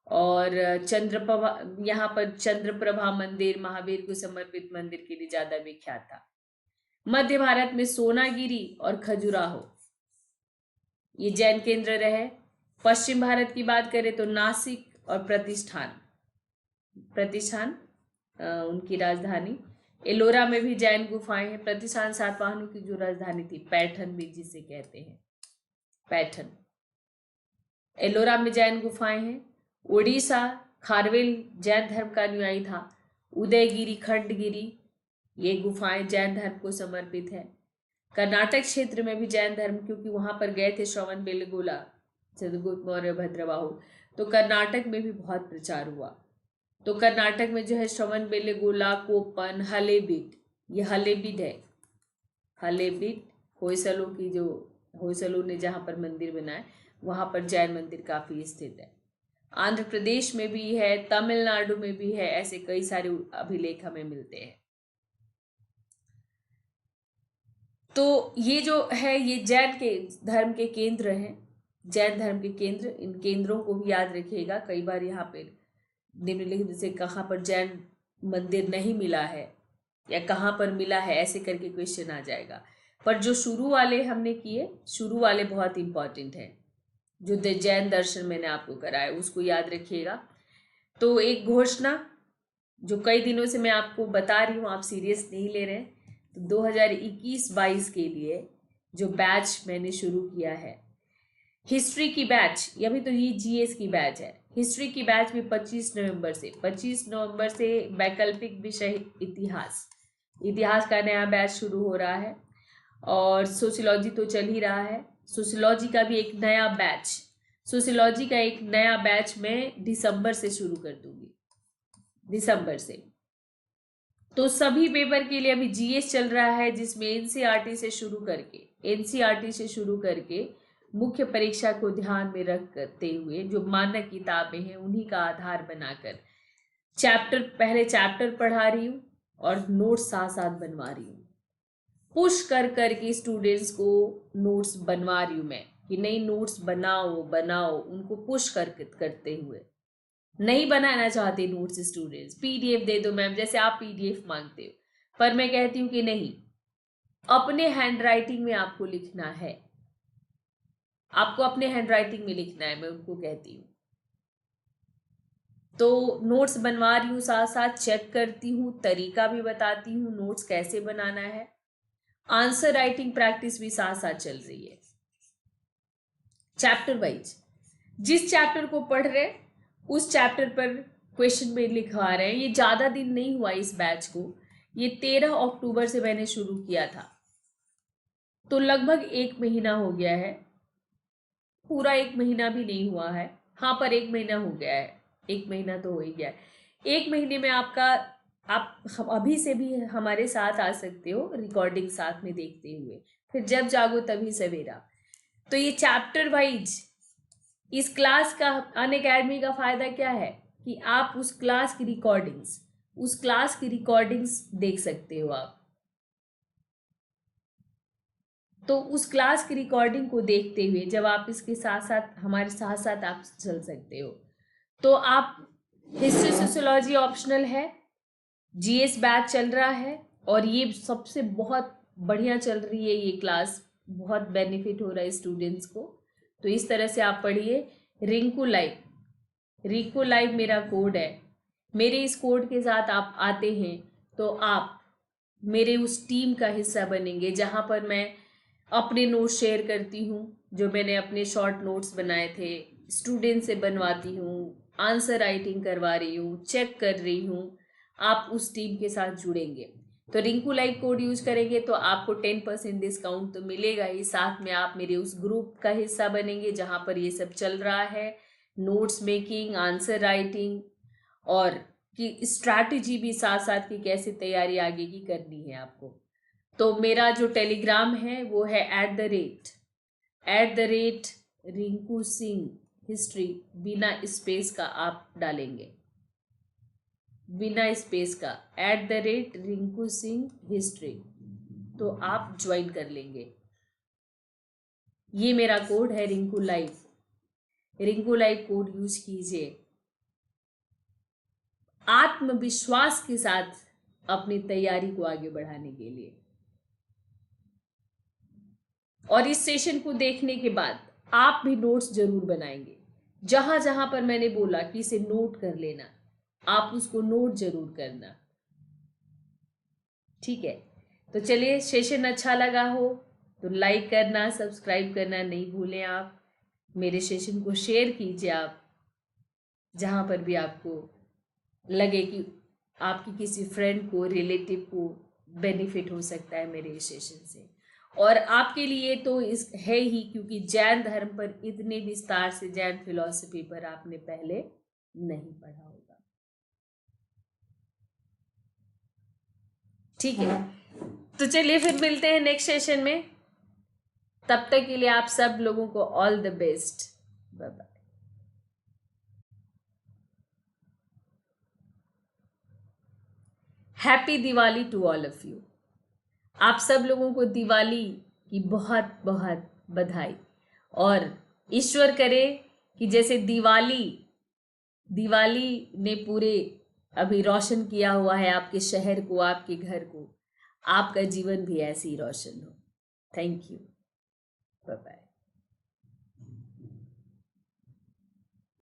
और यहाँ पर चंद्रप्रभा मंदिर महावीर को समर्पित मंदिर के लिए ज्यादा विख्यात था। मध्य भारत में सोनागिरी और खजुराहो ये जैन केंद्र रहे। पश्चिम भारत की बात करें तो नासिक और प्रतिष्ठान उनकी राजधानी। एलोरा में भी जैन गुफाएं हैं। प्रतिष्ठान सातवाहनों की जो राजधानी थी, पैठन भी जिसे कहते हैं, पैठन। एलोरा में जैन गुफाएं हैं। उड़ीसा खारवेल जैन धर्म का अनुयायी था। उदयगिरी, खंडगिरी, ये गुफाएं जैन धर्म को समर्पित है। कर्नाटक क्षेत्र में भी जैन धर्म, क्योंकि वहां पर गए थे श्रवण बेलगोला, चंद्रगुप्त मौर्य, भद्रबाहु, तो कर्नाटक में भी बहुत प्रचार हुआ। तो कर्नाटक में जो है श्रवण बेलगोला, कोप्पन, हलेबीड, ये हलेबीड है, हलेबीड होयसलों की, जो होयसलों ने जहाँ पर मंदिर बनाए वहाँ पर जैन मंदिर काफी स्थित है। आंध्र प्रदेश में भी है, तमिलनाडु में भी है, ऐसे कई सारे अभिलेख हमें मिलते हैं। तो ये जो है ये जैन के धर्म के केंद्र हैं, जैन धर्म के केंद्र। इन केंद्रों को भी याद रखिएगा। कई बार यहाँ पे निम्नलिखित से कहाँ पर जैन मंदिर नहीं मिला है या कहाँ पर मिला है, ऐसे करके क्वेश्चन आ जाएगा। पर जो शुरू वाले हमने किए, शुरू वाले बहुत इंपॉर्टेंट है। जो जैन दर्शन मैंने आपको कराया उसको याद रखिएगा। तो एक घोषणा जो कई दिनों से मैं आपको बता रही हूँ, आप सीरियस नहीं ले रहे हैं, तो 2021-22 के लिए जो बैच मैंने शुरू किया है, हिस्ट्री की बैच, अभी तो ये जीएस की बैच है। हिस्ट्री की बैच में 25 नवंबर से वैकल्पिक विषय इतिहास का नया बैच शुरू हो रहा है। और सोशियोलॉजी तो चल ही रहा है, सोशियोलॉजी का भी एक नया बैच, सोशियोलॉजी का एक नया बैच मैं दिसंबर से शुरू कर दूंगी, दिसंबर से। तो सभी पेपर के लिए अभी जीएस चल रहा है, जिसमें एनसीईआरटी से शुरू करके मुख्य परीक्षा को ध्यान में रखते हुए जो मानक किताबें हैं उन्हीं का आधार बनाकर पहले चैप्टर पढ़ा रही हूँ और नोट्स साथ साथ बनवा रही हूँ। पुश कर करके स्टूडेंट्स को नोट्स बनवा रही हूँ मैं, कि नहीं नोट्स बनाओ, उनको पुश करते हुए। नहीं बनाना चाहते नोट्स स्टूडेंट्स, पीडीएफ दे दो मैम, जैसे आप पीडीएफ मांगते हो, पर मैं कहती हूँ कि नहीं, अपने हैंडराइटिंग में आपको लिखना है, आपको अपने हैंडराइटिंग में लिखना है, मैं उनको कहती हूँ। तो नोट्स बनवा रही हूँ, साथ साथ चेक करती हूँ, तरीका भी बताती हूँ नोट्स कैसे बनाना है। आंसर राइटिंग प्रैक्टिस भी साथ साथ चल रही है। चैप्टर वाइज जिस चैप्टर को पढ़ रहे उस चैप्टर पर क्वेश्चन में लिखवा रहे हैं। ये ज़्यादा दिन नहीं हुआ इस बैच को, ये 13 अक्टूबर से मैंने शुरू किया था, तो लगभग 1 महीना हो गया है। पूरा 1 महीना भी नहीं हुआ है, हाँ पर 1 महीना हो गया है, 1 महीना तो हो ही गया है। 1 महीने में आप अभी से भी हमारे साथ आ सकते हो, रिकॉर्डिंग साथ में देखते हुए, फिर जब जागो तभी सवेरा। तो ये चैप्टर वाइज इस क्लास का, अनअकैडमी का फायदा क्या है कि आप उस क्लास की रिकॉर्डिंग्स देख सकते हो आप। तो उस क्लास की रिकॉर्डिंग को देखते हुए जब आप इसके साथ साथ हमारे साथ साथ आप चल सकते हो, तो आप हिस्ट्री सोशियोलॉजी ऑप्शनल है, जीएस बैच चल रहा है, और ये सबसे बहुत बढ़िया चल रही है ये क्लास, बहुत बेनिफिट हो रहा है स्टूडेंट्स को। तो इस तरह से आप पढ़िए। रिंकू लाइव मेरा कोड है। मेरे इस कोड के साथ आप आते हैं तो आप मेरे उस टीम का हिस्सा बनेंगे जहाँ पर मैं अपने नोट्स शेयर करती हूँ, जो मैंने अपने शॉर्ट नोट्स बनाए थे स्टूडेंट से बनवाती हूँ, आंसर राइटिंग करवा रही हूँ, चेक कर रही हूँ। आप उस टीम के साथ जुड़ेंगे तो रिंकू लाइव कोड यूज करेंगे तो आपको 10% डिस्काउंट तो मिलेगा ही, साथ में आप मेरे उस ग्रुप का हिस्सा बनेंगे जहाँ पर ये सब चल रहा है, नोट्स मेकिंग, आंसर राइटिंग, और कि स्ट्रैटेजी भी साथ साथ की कैसे तैयारी आगे की करनी है आपको। तो मेरा जो टेलीग्राम है वो है @@ रिंकू सिंह हिस्ट्री, बिना स्पेस का आप डालेंगे, बिना स्पेस का @रिंकू सिंह हिस्ट्री, तो आप ज्वाइन कर लेंगे। ये मेरा कोड है रिंकू लाइव कोड यूज कीजिए आत्मविश्वास के साथ अपनी तैयारी को आगे बढ़ाने के लिए। और इस सेशन को देखने के बाद आप भी नोट्स जरूर बनाएंगे। जहां जहां पर मैंने बोला कि इसे नोट कर लेना, आप उसको नोट जरूर करना, ठीक है। तो चलिए, सेशन अच्छा लगा हो तो लाइक करना, सब्सक्राइब करना नहीं भूलें आप। मेरे सेशन को शेयर कीजिए आप, जहां पर भी आपको लगे कि आपकी किसी फ्रेंड को, रिलेटिव को बेनिफिट हो सकता है मेरे इस सेशन से। और आपके लिए तो इस है ही, क्योंकि जैन धर्म पर इतने विस्तार से, जैन फिलॉसफी पर आपने पहले नहीं पढ़ा होगा, ठीक है। तो चलिए फिर मिलते हैं नेक्स्ट सेशन में। तब तक के लिए आप सब लोगों को all the best. Bye bye. Happy Diwali to all of you. आप सब लोगों को दिवाली की बहुत बहुत बधाई, और ईश्वर करे कि जैसे दिवाली ने पूरे अभी रोशन किया हुआ है आपके शहर को, आपके घर को, आपका जीवन भी ऐसे ही रोशन हो। Thank you, bye bye.